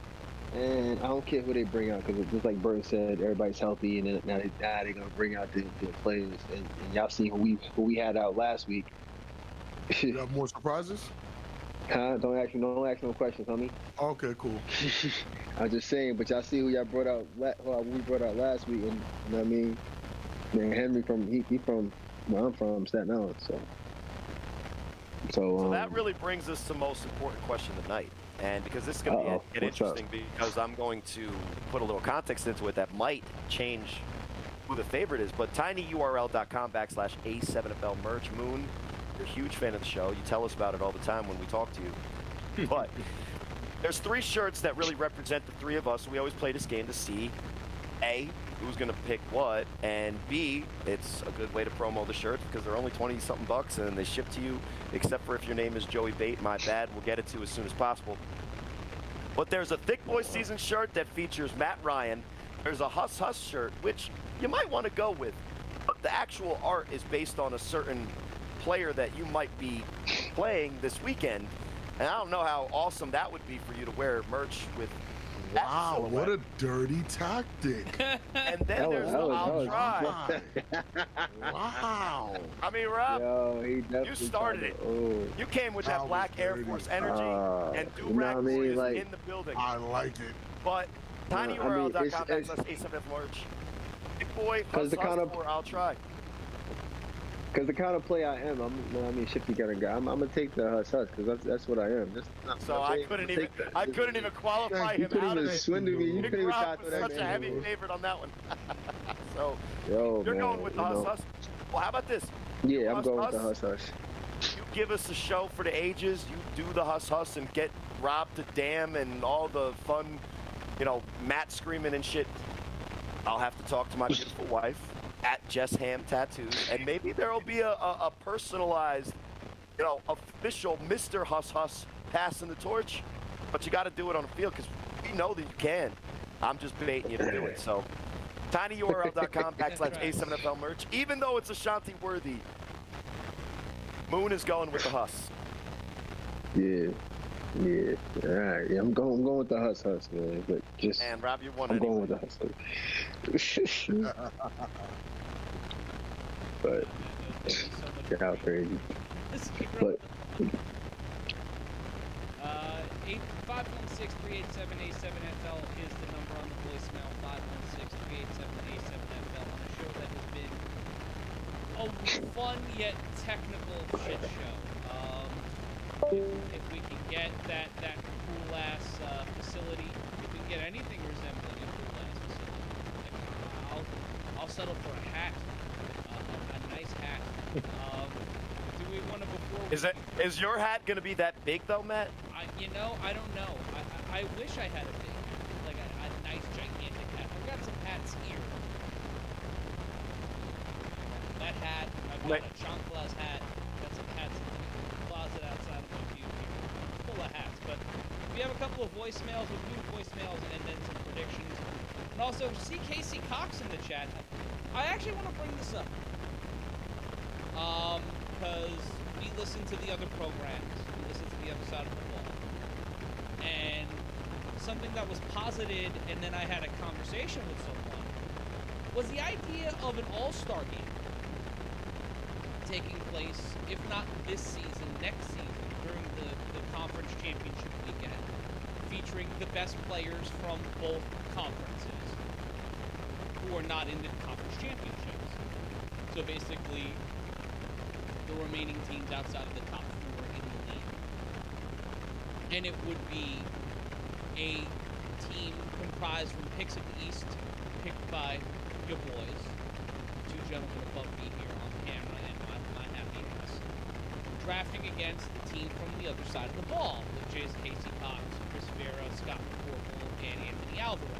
G: and I don't care who they bring out because just like Bert said, everybody's healthy, and then now they're gonna bring out the players, and y'all see who we had out last week.
D: You have more surprises?
G: Huh? Don't ask no questions, homie.
D: Okay, cool.
G: I'm just saying, but y'all see who y'all brought out. We brought out last week, and you know what I mean. Man, Henry he from where I'm from, Staten Island, so
C: that really brings us to the most important question tonight. And because this is going to get interesting, because I'm going to put a little context into it that might change who the favorite is. But tinyurl.com/A7FL merch. Moon, you're a huge fan of the show. You tell us about it all the time when we talk to you. But there's 3 shirts that really represent the 3 of us. We always play this game to see, A, who's going to pick what, and B, it's a good way to promo the shirts because they're only 20-something bucks and they ship to you, except for if your name is Joey Bate. My bad. We'll get it to you as soon as possible. But there's a Thick Boy Season shirt that features Matt Ryan. There's a Huss Huss shirt, which you might want to go with. But the actual art is based on a certain player that you might be playing this weekend. And I don't know how awesome that would be for you to wear merch with.
D: Wow, what a dirty tactic.
C: And then there's the I'll try.
D: Wow.
C: I mean, Rob,
G: you
C: started it. You came with that black Air Force energy, and Do-Rag is in the building.
D: I like it.
C: But tinyurl.com/A7F merch. Big boy, Huss or I'll try.
G: Because the kind of play I am, Shifty kind of guy. I'm gonna take the Huss because that's what I am.
C: So I couldn't even qualify him out of it.
G: Swindle me. You couldn't even
C: Rob was such a heavy favorite on that one. So you're going with the Huss. Well, how about this?
G: Yeah, I'm going with the Huss.
C: You give us a show for the ages. You do the Huss and get Rob to damn and all the fun, Matt screaming and shit. I'll have to talk to my beautiful wife at Jess Ham Tattoos, and maybe there'll be a personalized, official Mr. Huss passing the torch. But you got to do it on the field because we know that you can. I'm just baiting you to do it. So, tinyurl.com/A7FL merch. Even though it's Ashanti worthy, Moon is going with the Huss.
G: Yeah. All right. Yeah, I'm going with the Huss, man. But just.
C: And Rob, you won.
G: I'm going with the Huss. But get out crazy. But
A: 516-387-A7FL is the number on the voicemail. 516-387-A7FL on a show that has been a fun yet technical shit show. If we can get that cool ass facility, if we can get anything resembling a cool ass facility, I'll settle for a hat. A nice hat. Do we want to
C: Is your hat gonna be that big though, Matt?
A: I don't know. I wish I had a big, like a nice gigantic hat. I've got some hats here. That hat. I've got a John Claus hat. Got some hats in the closet outside of my view here. Full of hats. But we have a couple of voicemails with new voicemails and then some predictions. And also, see Casey Cox in the chat. I actually want to bring this up. Because we listen to the other programs. We listen to the other side of the ball. And something that was posited, and then I had a conversation with someone, was the idea of an all-star game taking place, if not this season, next season, during the conference championship weekend, featuring the best players from both conferences who are not in the conference championships. So basically, the remaining teams outside of the top 4 in the league. And it would be a team comprised from picks of the East, picked by your boys, 2 gentlemen above me here on camera, and my happy drafting against the team from the other side of the ball, which is Casey Cox, Chris Vera, Scott McCorkle, and Anthony Alvarez.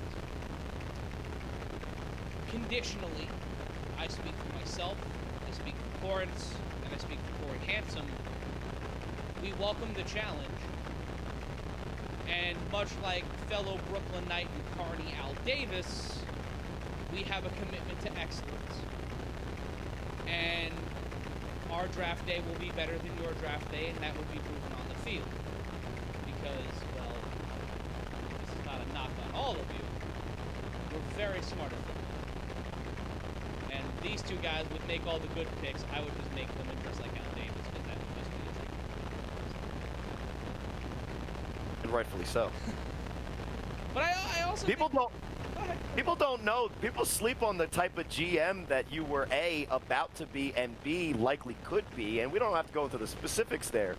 A: Conditionally, I speak for myself, I speak for Lawrence, and I speak for Cory Hammond. We welcome the challenge, and much like fellow Brooklyn Knight and Carney Al Davis, we have a commitment to excellence. And our draft day will be better than your draft day, and that would be proven on the field. Because, well, this is not a knock on all of you. We're very smart at football. And these two guys would make all the good picks. I would just make them and dress like Al Davis, because that would just be the truth.
C: And rightfully so.
A: But I also
C: People
A: think,
C: don't. People don't know. People sleep on the type of GM that you were A, about to be, and B, likely could be. And we don't have to go into the specifics there.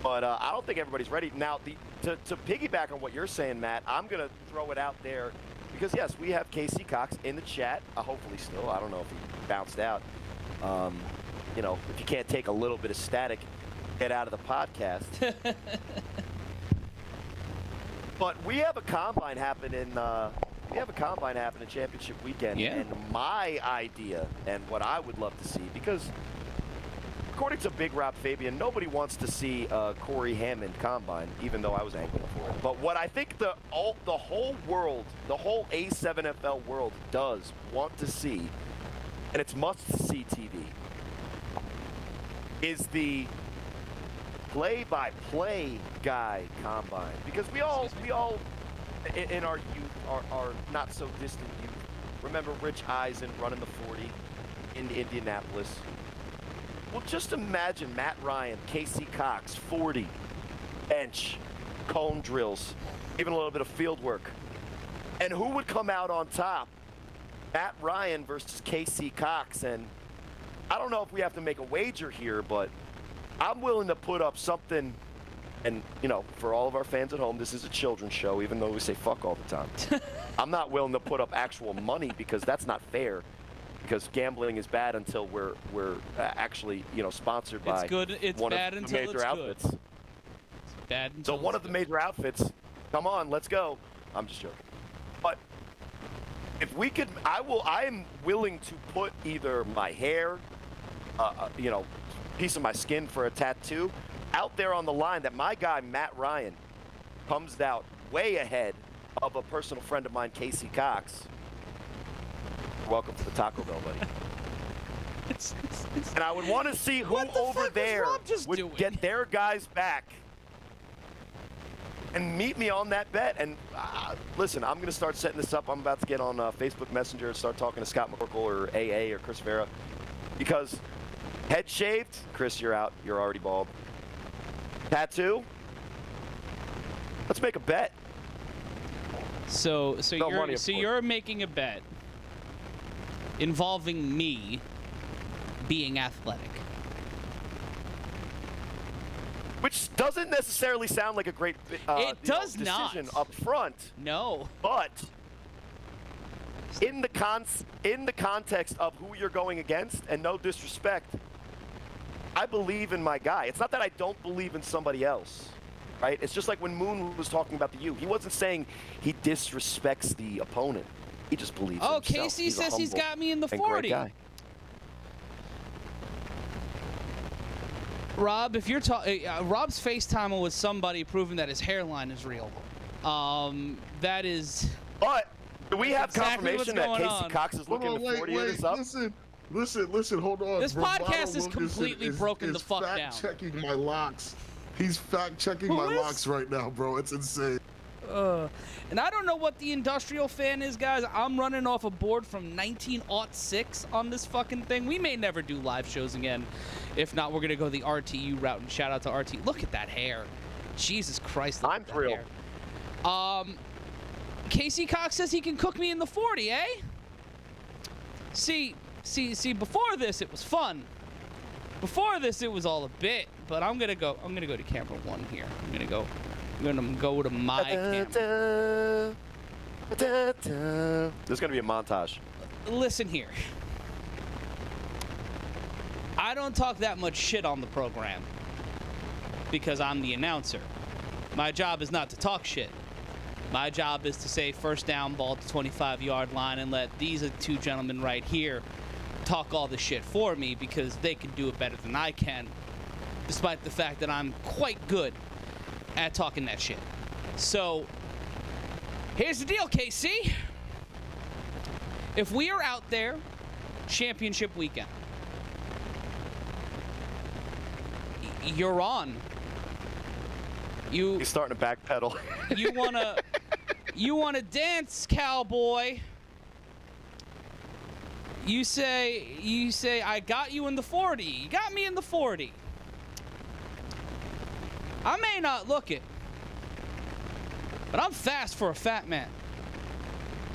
C: But I don't think everybody's ready. Now, to piggyback on what you're saying, Matt, I'm going to throw it out there. Because, yes, we have Casey Cox in the chat. Hopefully still. I don't know if he bounced out. You know, if you can't take a little bit of static, get out of the podcast. But we have a combine happen in championship weekend.
A: Yeah.
C: And my idea and what I would love to see, because according to Big Rob Fabien, nobody wants to see Cory Hammond combine, even though I was angling for it. But what I think the whole world, the whole A7FL world does want to see, and it's must-see TV, is the play-by-play guy combine. Because we all in our youth, our not so distant youth, remember Rich Eisen running the 40 in Indianapolis. Well, just imagine Matt Ryan, Casey Cox, 40, bench, cone drills, even a little bit of field work. And who would come out on top? Matt Ryan versus Casey Cox. And I don't know if we have to make a wager here, but I'm willing to put up something. And, you know, for all of our fans at home, this is a children's show, even though we say fuck all the time. I'm not willing to put up actual money because that's not fair. Because gambling is bad until we're actually, you know, sponsored by one of the major outfits.
A: It's bad until
C: so one of the major outfits, come on, let's go. I'm just joking. But if we could, I am willing to put either my hair, you know, piece of my skin for a tattoo out there on the line, that my guy Matt Ryan comes out way ahead of a personal friend of mine, Casey Cox. Welcome to the Taco Bell, buddy. And I would want to see who over there would get their guys back and meet me on that bet. And listen, I'm going to start setting this up. I'm about to get on Facebook Messenger and start talking to Scott McCorkle or AA or Chris Vera. Because head shaved, Chris, you're out. You're already bald. Tattoo? Let's make a bet.
A: So you're making a bet involving me being athletic.
C: Which doesn't necessarily sound like a great decision up front.
A: No.
C: But in the context of who you're going against, and no disrespect, I believe in my guy. It's not that I don't believe in somebody else, right? It's just like when Moon was talking about the U. He wasn't saying he disrespects the opponent. He just believes in himself.
A: Casey says he's got me in the 40. Guy. Rob, if you're Rob's FaceTime with somebody proving that his hairline is real. That is.
C: But do we have
A: exactly
C: confirmation that Casey Cox is looking to 40 this up?
D: Listen, hold on.
A: This podcast is completely broken the fuck down.
D: Fact-checking my locks. He's fact-checking my locks right now, bro. It's insane.
A: And I don't know what the industrial fan is, guys. I'm running off a board from 1906 on this fucking thing. We may never do live shows again. If not, we're going to go the RTU route, and shout out to RT. Look at that hair. Jesus Christ.
C: I'm thrilled.
A: Hair. Casey Cox says he can cook me in the 40, eh? See, before this, it was fun. Before this, it was all a bit, but I'm going to go to camera 1 here. I'm going to go to my camera.
C: There's going to be a montage.
A: Listen here. I don't talk that much shit on the program because I'm the announcer. My job is not to talk shit. My job is to say first down, ball to 25-yard line, and let these two gentlemen right here talk all the shit for me because they can do it better than I can, despite the fact that I'm quite good at talking that shit. So, here's the deal, KC. If we are out there, championship weekend, you're on.
C: He's starting to backpedal.
A: You wanna dance, cowboy. You say, I got you in the 40. You got me in the 40. I may not look it, but I'm fast for a fat man.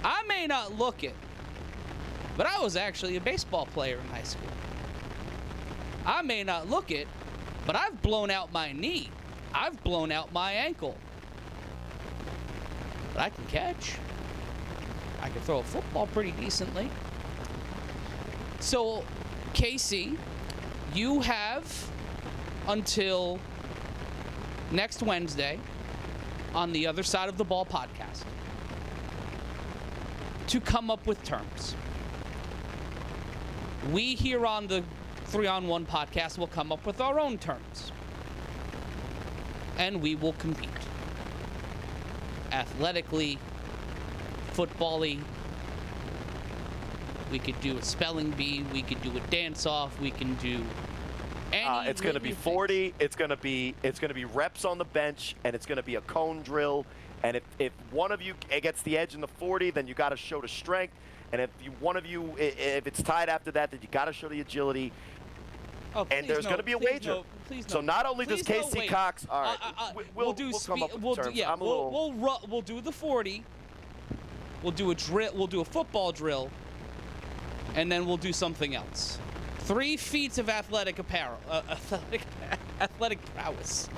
A: I may not look it, but I was actually a baseball player in high school. I may not look it, but I've blown out my knee. I've blown out my ankle. But I can catch. I can throw a football pretty decently. So, Casey, you have until next Wednesday on the Other Side of the Ball podcast to come up with terms. We here on the 3-on-1 podcast will come up with our own terms. And we will compete. Athletically, football-y. We could do a spelling bee. We could do a dance-off. We can do any.
C: It's going to be 40. It's going to be reps on the bench, and it's going to be a cone drill. And if one of you gets the edge in the 40, then you got to show the strength. And if it's tied after that, then you got to show the agility.
A: Oh,
C: and there's going to be a wager.
A: No, please no.
C: So not only does Casey Cox, all right, we'll come up with terms.
A: We'll do the 40. We'll do a drill. We'll do a football drill, and then we'll do something else. 3 feats of athletic apparel, athletic prowess.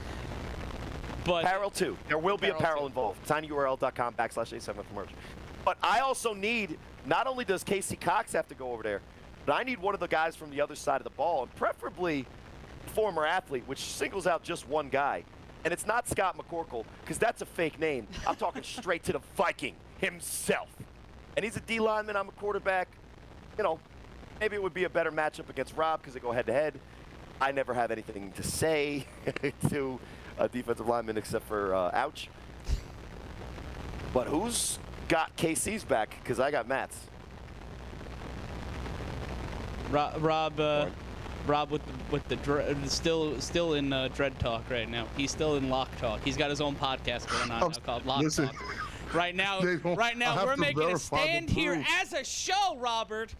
A: But
C: apparel too. There will be apparel involved. tinyurl.com/A7FL merch. But I also need. Not only does Casey Cox have to go over there, but I need one of the guys from the other side of the ball, and preferably a former athlete, which singles out just one guy. And it's not Scott McCorkle, because that's a fake name. I'm talking straight to the Viking himself. And he's a D lineman, I'm a quarterback. You know, maybe it would be a better matchup against Rob because they go head-to-head. I never have anything to say to a defensive lineman except for ouch. But who's got KC's back? Because I got Matt's.
A: Rob with the still in Dread Talk right now. He's still in Lock Talk. He's got his own podcast going on now called Lock Talk. Right now we're making a stand here as a show, Robert,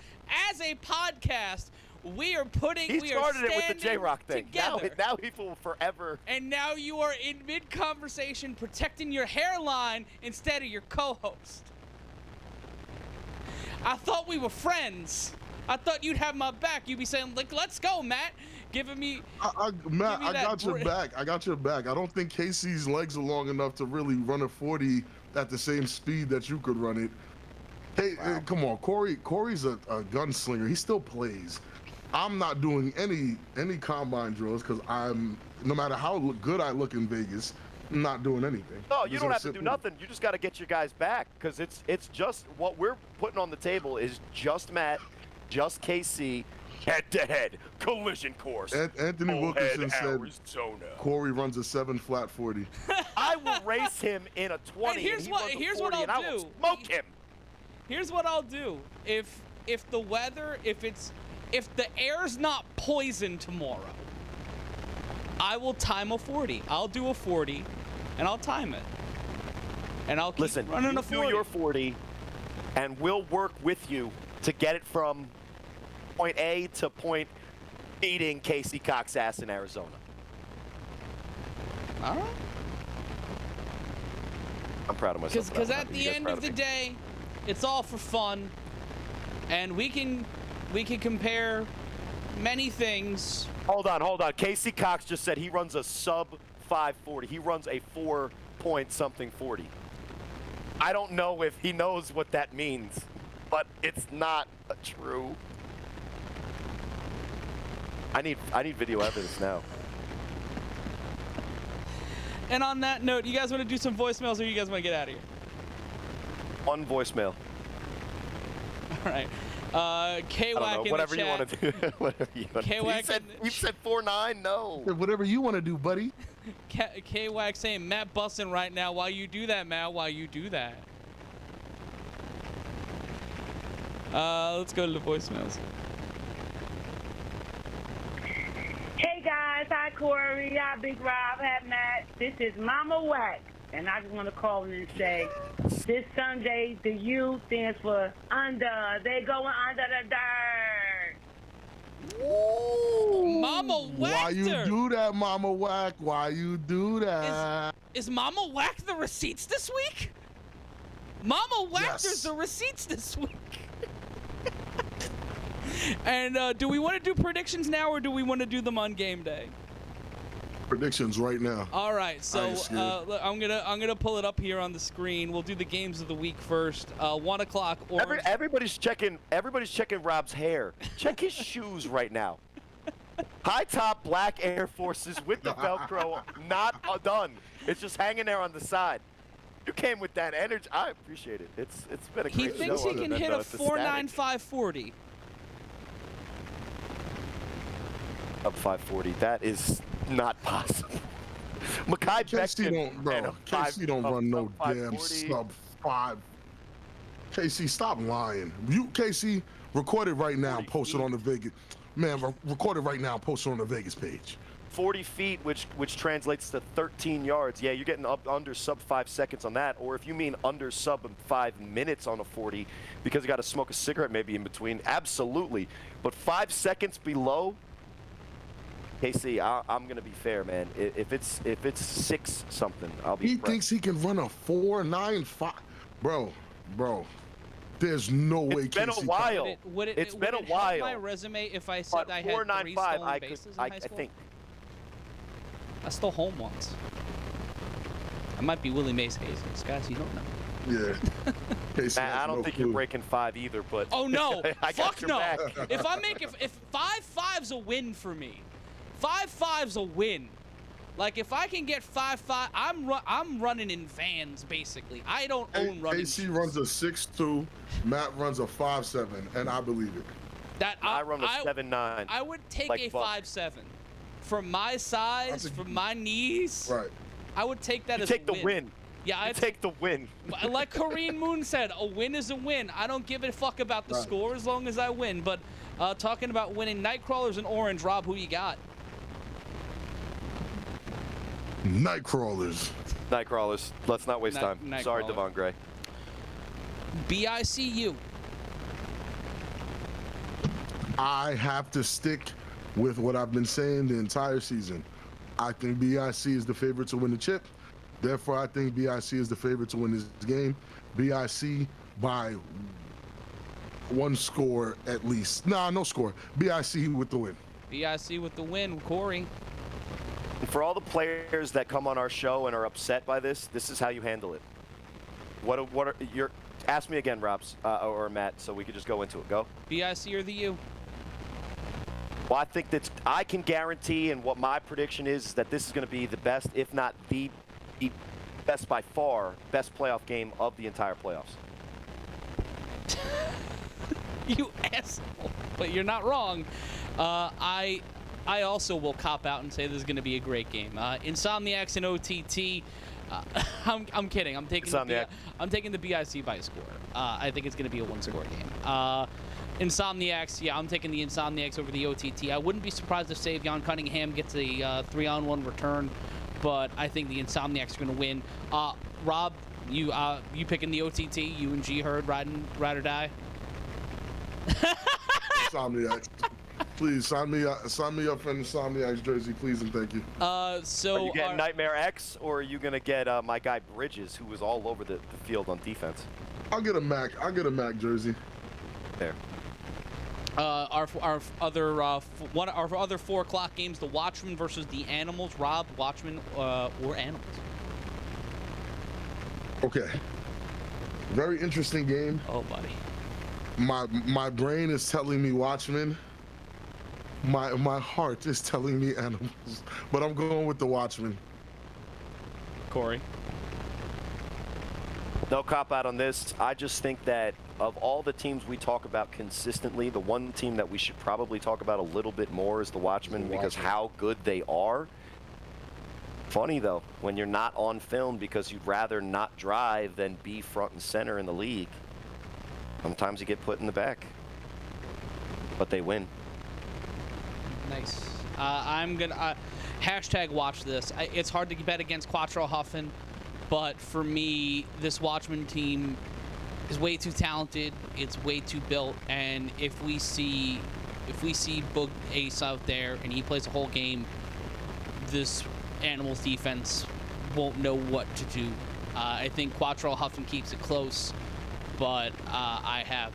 A: as a podcast. We are
C: He started it with the J-Rock thing.
A: Together.
C: Now he will forever.
A: And now you are in mid-conversation protecting your hairline instead of your co-host. I thought we were friends. I thought you'd have my back. You'd be saying, like, let's go, Matt. Giving me...
D: Matt, I got your back. I got your back. I don't think Casey's legs are long enough to really run a 40 at the same speed that you could run it. Hey, wow. Come on. Cory's a gunslinger. He still plays. I'm not doing any combine drills because no matter how good I look in Vegas, I'm not doing anything.
C: No, you don't have to do nothing. You just got to get your guys back because it's just what we're putting on the table is just Matt, just KC, head-to-head collision course.
D: Anthony Wilkinson said
C: Arizona.
D: Cory runs a 7 flat 40.
C: I will race him in a 20.
A: And here's what I'll do.
C: I will smoke him.
A: Here's what I'll do. If the weather, if the air's not poisoned tomorrow, I will time a 40. I'll do a 40, and I'll time it. And I'll keep running a 40.
C: Do your 40, and we'll work with you to get it from point A to point beating Casey Cox's ass in Arizona.
A: All right.
C: I'm proud of myself.
A: Because at the end of the day, it's all for fun, and we can compare many things.
C: Hold on. Casey Cox just said he runs a sub 540. He runs a 4-point-something 40. I don't know if he knows what that means, but it's not true. I need video evidence now.
A: And on that note, you guys want to do some voicemails, or you guys want to get out of here?
C: One voicemail.
A: All right.
C: I
A: K-Wack
C: don't know.
A: in
C: Whatever
A: the
C: you
A: chat.
C: want to do. Whatever you want to do.
A: K-Wack
C: You said 4-9. No.
D: Whatever you want to do, buddy.
A: K-Wack saying, Matt busting right now. Why you do that, Matt? Why you do that? Let's go to the voicemails.
H: Hey guys, hi Corey, hi Big Rob, hi Matt. This is Mama Wack, and I just want to call in and say, this Sunday the U stands for under. They going under the dirt.
A: Ooh, Mama Wack.
D: Why you do that, Mama Wack? Why you do that?
A: Is Mama Wack the receipts this week? Mama Wack,
D: Yes.
A: there's the receipts this week. And do we want to do predictions now, or do we want to do them on game day?
D: Predictions right now.
A: All right,
D: I
A: so
D: ain't scared.
A: look, I'm gonna pull it up here on the screen. We'll do the games of the week first. 1 o'clock. Orange.
C: Everybody's checking Rob's hair. Check his shoes right now. High top black Air Forces with the Velcro not done. It's just hanging there on the side. You came with that energy. I appreciate it. It's been a
A: He
C: great
A: thinks
C: show
A: he
C: other
A: can
C: than
A: hit
C: the
A: a
C: static.
A: 4.9540.
C: Up 540. That is not possible. Makai
D: KC
C: Becton
D: don't, bro.
C: and a
D: KC don't run no damn
C: 540.
D: sub 5. KC, stop lying. You, KC, record it right now.
C: 40
D: Post it
C: feet.
D: on the Vegas. Man, record it right now. Post it on the Vegas page.
C: 40 feet, which translates to 13 yards. Yeah, you're getting up under sub 5 seconds on that. Or if you mean under sub 5 minutes on a 40, because you got to smoke a cigarette maybe in between, absolutely. But 5 seconds below, KC, I'm gonna be fair, man. If it's 6 something, I'll be.
D: He
C: impressed.
D: thinks he can run a 4.95. Bro. There's no way
C: It's been a
D: KC
C: while. It's been a
A: help
C: while.
A: my resume if I said
C: But
A: I had 3
C: 4.95,
A: stolen bases in high
C: I
A: school?
C: think.
A: I stole home once. I might be Willie Mays Hayes, guys. You don't know.
D: Yeah. KC
C: Man,
D: has
C: I don't
D: no
C: think
D: clue.
C: you're breaking 5 either, but.
A: Oh no!
C: I got
A: Fuck
C: your
A: no!
C: back.
A: If 5.5's a win for me, 5.5's a win. Like if I can get 5.5, I'm running in vans basically. I don't own running.
D: KC
A: shoes.
D: runs a 6.2. Matt runs a 5.7, and I believe it.
A: That
C: I run a 7.9.
A: I would take
C: like
A: a
C: Buck.
A: 5.7. For my size, for my knees,
D: Right.
A: I would take that
C: You
A: as
C: take
A: a
C: the win.
A: Yeah,
C: You
A: I'd
C: take the win.
A: like Corinne Moon said, a win is a win. I don't give a fuck about the
D: Right.
A: score as long as I win. But talking about winning, Nightcrawlers and Orange, Rob, who you got?
D: Nightcrawlers.
C: Nightcrawlers. Let's not waste time. Sorry,
A: Nightcrawler.
C: Devon Gray.
A: BICU.
D: I have to stick with what I've been saying the entire season. I think BIC is the favorite to win the chip. Therefore, I think BIC is the favorite to win this game. BIC by 1 score at least. Nah, no score. BIC with the win.
A: BIC with the win, Corey.
C: And for all the players that come on our show and are upset by this is how you handle it. What are your? Ask me again, Robs or Matt, so we could just go into it. Go.
A: BIC or the U?
C: Well, I think that I can guarantee, and what my prediction is that this is going to be the best, if not the best by far, best playoff game of the entire playoffs.
A: You asshole. But you're not wrong. I also will cop out and say this is going to be a great game. Insomniacs and OTT. I'm kidding. I'm taking the BIC by score. I think it's going to be a 1-score game. Insomniacs, yeah, I'm taking the Insomniacs over the OTT. I wouldn't be surprised if Savion Cunningham gets a 3-on-1 return, but I think the Insomniacs are going to win. Rob, you picking the OTT? You and G Herd ride or die?
D: Insomniacs. Please sign me up for an Insomniacs jersey, please and thank you.
A: So
C: Are you getting Nightmare X, or are you going to get my guy Bridges, who was all over the field on defense?
D: I'll get a Mac jersey.
C: There.
A: Our other 4 o'clock games: the Watchmen versus the Animals. Rob, Watchmen or Animals?
D: Okay. Very interesting game.
A: Oh, buddy.
D: My brain is telling me Watchmen, My heart is telling me animals, but I'm going with the Watchmen.
A: Cory.
C: No cop out on this. I just think that of all the teams we talk about consistently, the one team that we should probably talk about a little bit more is the Watchmen because how good they are. Funny, though, when you're not on film because you'd rather not drive than be front and center in the league, sometimes you get put in the back. But they win.
A: Nice. I'm going to hashtag watch this. It's hard to bet against Quattro Huffin, but for me, this Watchmen team is way too talented. It's way too built. And if we see Boog Ace out there and he plays a whole game, this Animals defense won't know what to do. I think Quattro Huffin keeps it close, but I have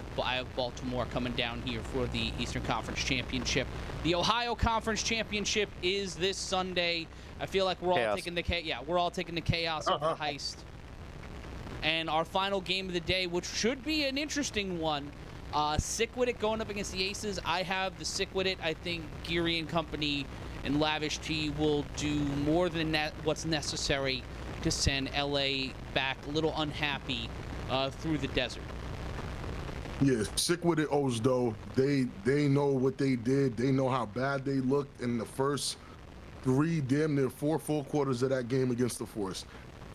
A: Baltimore coming down here for the Eastern Conference Championship. The Ohio Conference Championship is this Sunday. I feel like we're all taking the chaos of the heist. And our final game of the day, which should be an interesting one, Sickwit going up against the Aces. I have the Sickwit. I think Geary and company and Lavish T will do more than what's necessary to send LA back a little unhappy through the desert.
D: Yeah, sick with it, O's though. They know what they did. They know how bad they looked in the first damn near 4 full quarters of that game against the Force.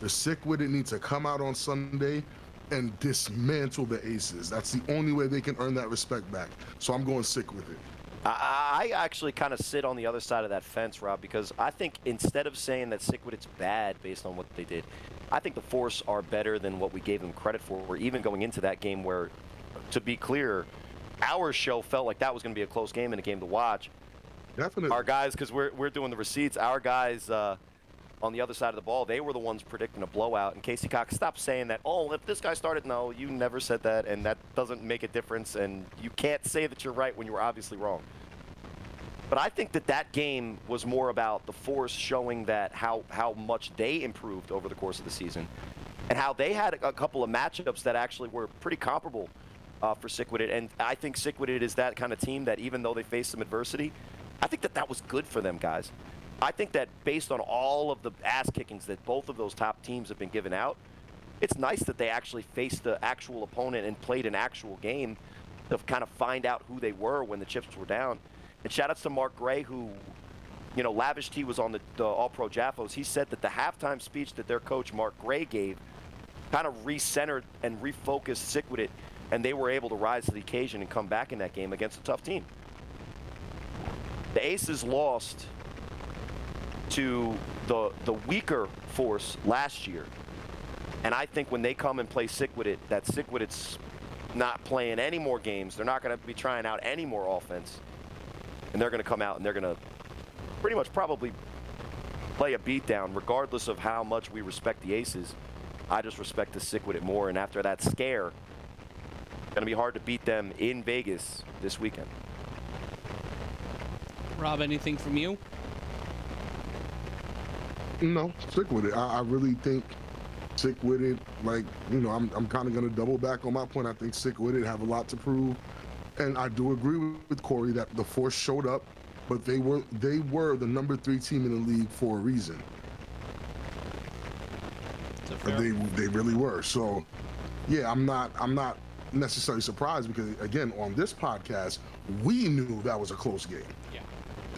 D: The sick with it need to come out on Sunday and dismantle the Aces. That's the only way they can earn that respect back. So I'm going sick with it.
C: I actually kind of sit on the other side of that fence, Rob, because I think instead of saying that Sickwit's bad based on what they did, I think the Force are better than what we gave them credit for. We're even going into that game where, to be clear, our show felt like that was going to be a close game and a game to watch.
D: Definitely.
C: Our guys, because we're doing the receipts, our guys on the other side of the ball, they were the ones predicting a blowout. And Casey Cox, stop saying that, oh, if this guy started, no, you never said that, and that doesn't make a difference, and you can't say that you're right when you were obviously wrong. But I think that game was more about the Force showing that how much they improved over the course of the season and how they had a couple of matchups that actually were pretty comparable for Sickwit. And I think Sickwit is that kind of team that even though they faced some adversity, I think that was good for them, guys. I think that based on all of the ass kickings that both of those top teams have been given out, it's nice that they actually faced the actual opponent and played an actual game to kind of find out who they were when the chips were down. And shout-outs to Mark Gray, who, you know, Lavish T was on the All-Pro Jaffos. He said that the halftime speech that their coach, Mark Gray, gave kind of recentered and refocused Sickwit, and they were able to rise to the occasion and come back in that game against a tough team. The Aces lost to the weaker Force last year. And I think when they come and play Sickwit, that Sickwit's not playing any more games. They're not going to be trying out any more offense. And they're going to come out and they're going to pretty much probably play a beatdown regardless of how much we respect the Aces. I just respect the Sickwit more. And after that scare, it's going to be hard to beat them in Vegas this weekend.
A: Rob, anything from you?
D: No, sick with it. I really think sick with it. Like, you know, I'm kind of going to double back on my point. I think sick with it have a lot to prove. And I do agree with Cory that the Force showed up, but they were the number 3 team in the league for a reason. They really were. So, yeah, I'm not necessarily surprised because again, on this podcast, we knew that was a close game.
A: Yeah.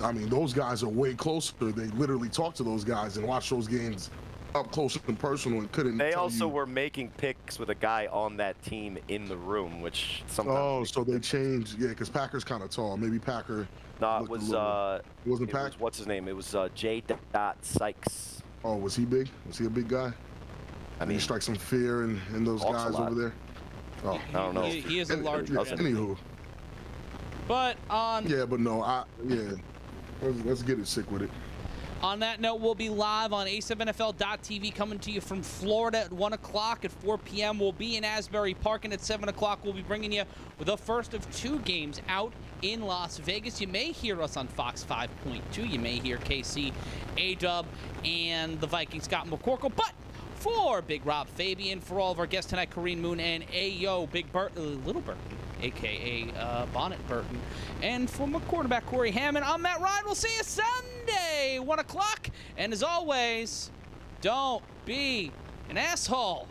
D: I mean, those guys are way closer. They literally talked to those guys and watched those games up close and personal and couldn't.
C: They also were making picks with a guy on that team in the room, which sometimes.
D: Oh, so they changed, yeah, because Packer's kind of tall. Maybe Packer.
C: No, it was.
D: It wasn't Packer.
C: What's his name? It was J. Sykes.
D: Oh, was he big? Was he a big guy? I mean, he strike some fear in those guys over there. Oh,
C: I don't know.
A: He is a large man.
D: Anywho.
A: But on.
D: Yeah, but no, let's get it sick with it.
A: On that note, we'll be live on A7FL.TV coming to you from Florida at 1 o'clock. At 4 p.m., we'll be in Asbury Park, and at 7 o'clock, we'll be bringing you the first of 2 games out in Las Vegas. You may hear us on Fox 5.2. You may hear KC, A-Dub, and the Vikings, Scott McCorkle. But for Big Rob Fabien, for all of our guests tonight, Corrine Moon, and Ayo, Big Bert, Little Bert. a.k.a. Bonnet Burton. And from quarterback Cory Hammond, I'm Matt Ryan. We'll see you Sunday, 1 o'clock. And as always, don't be an asshole.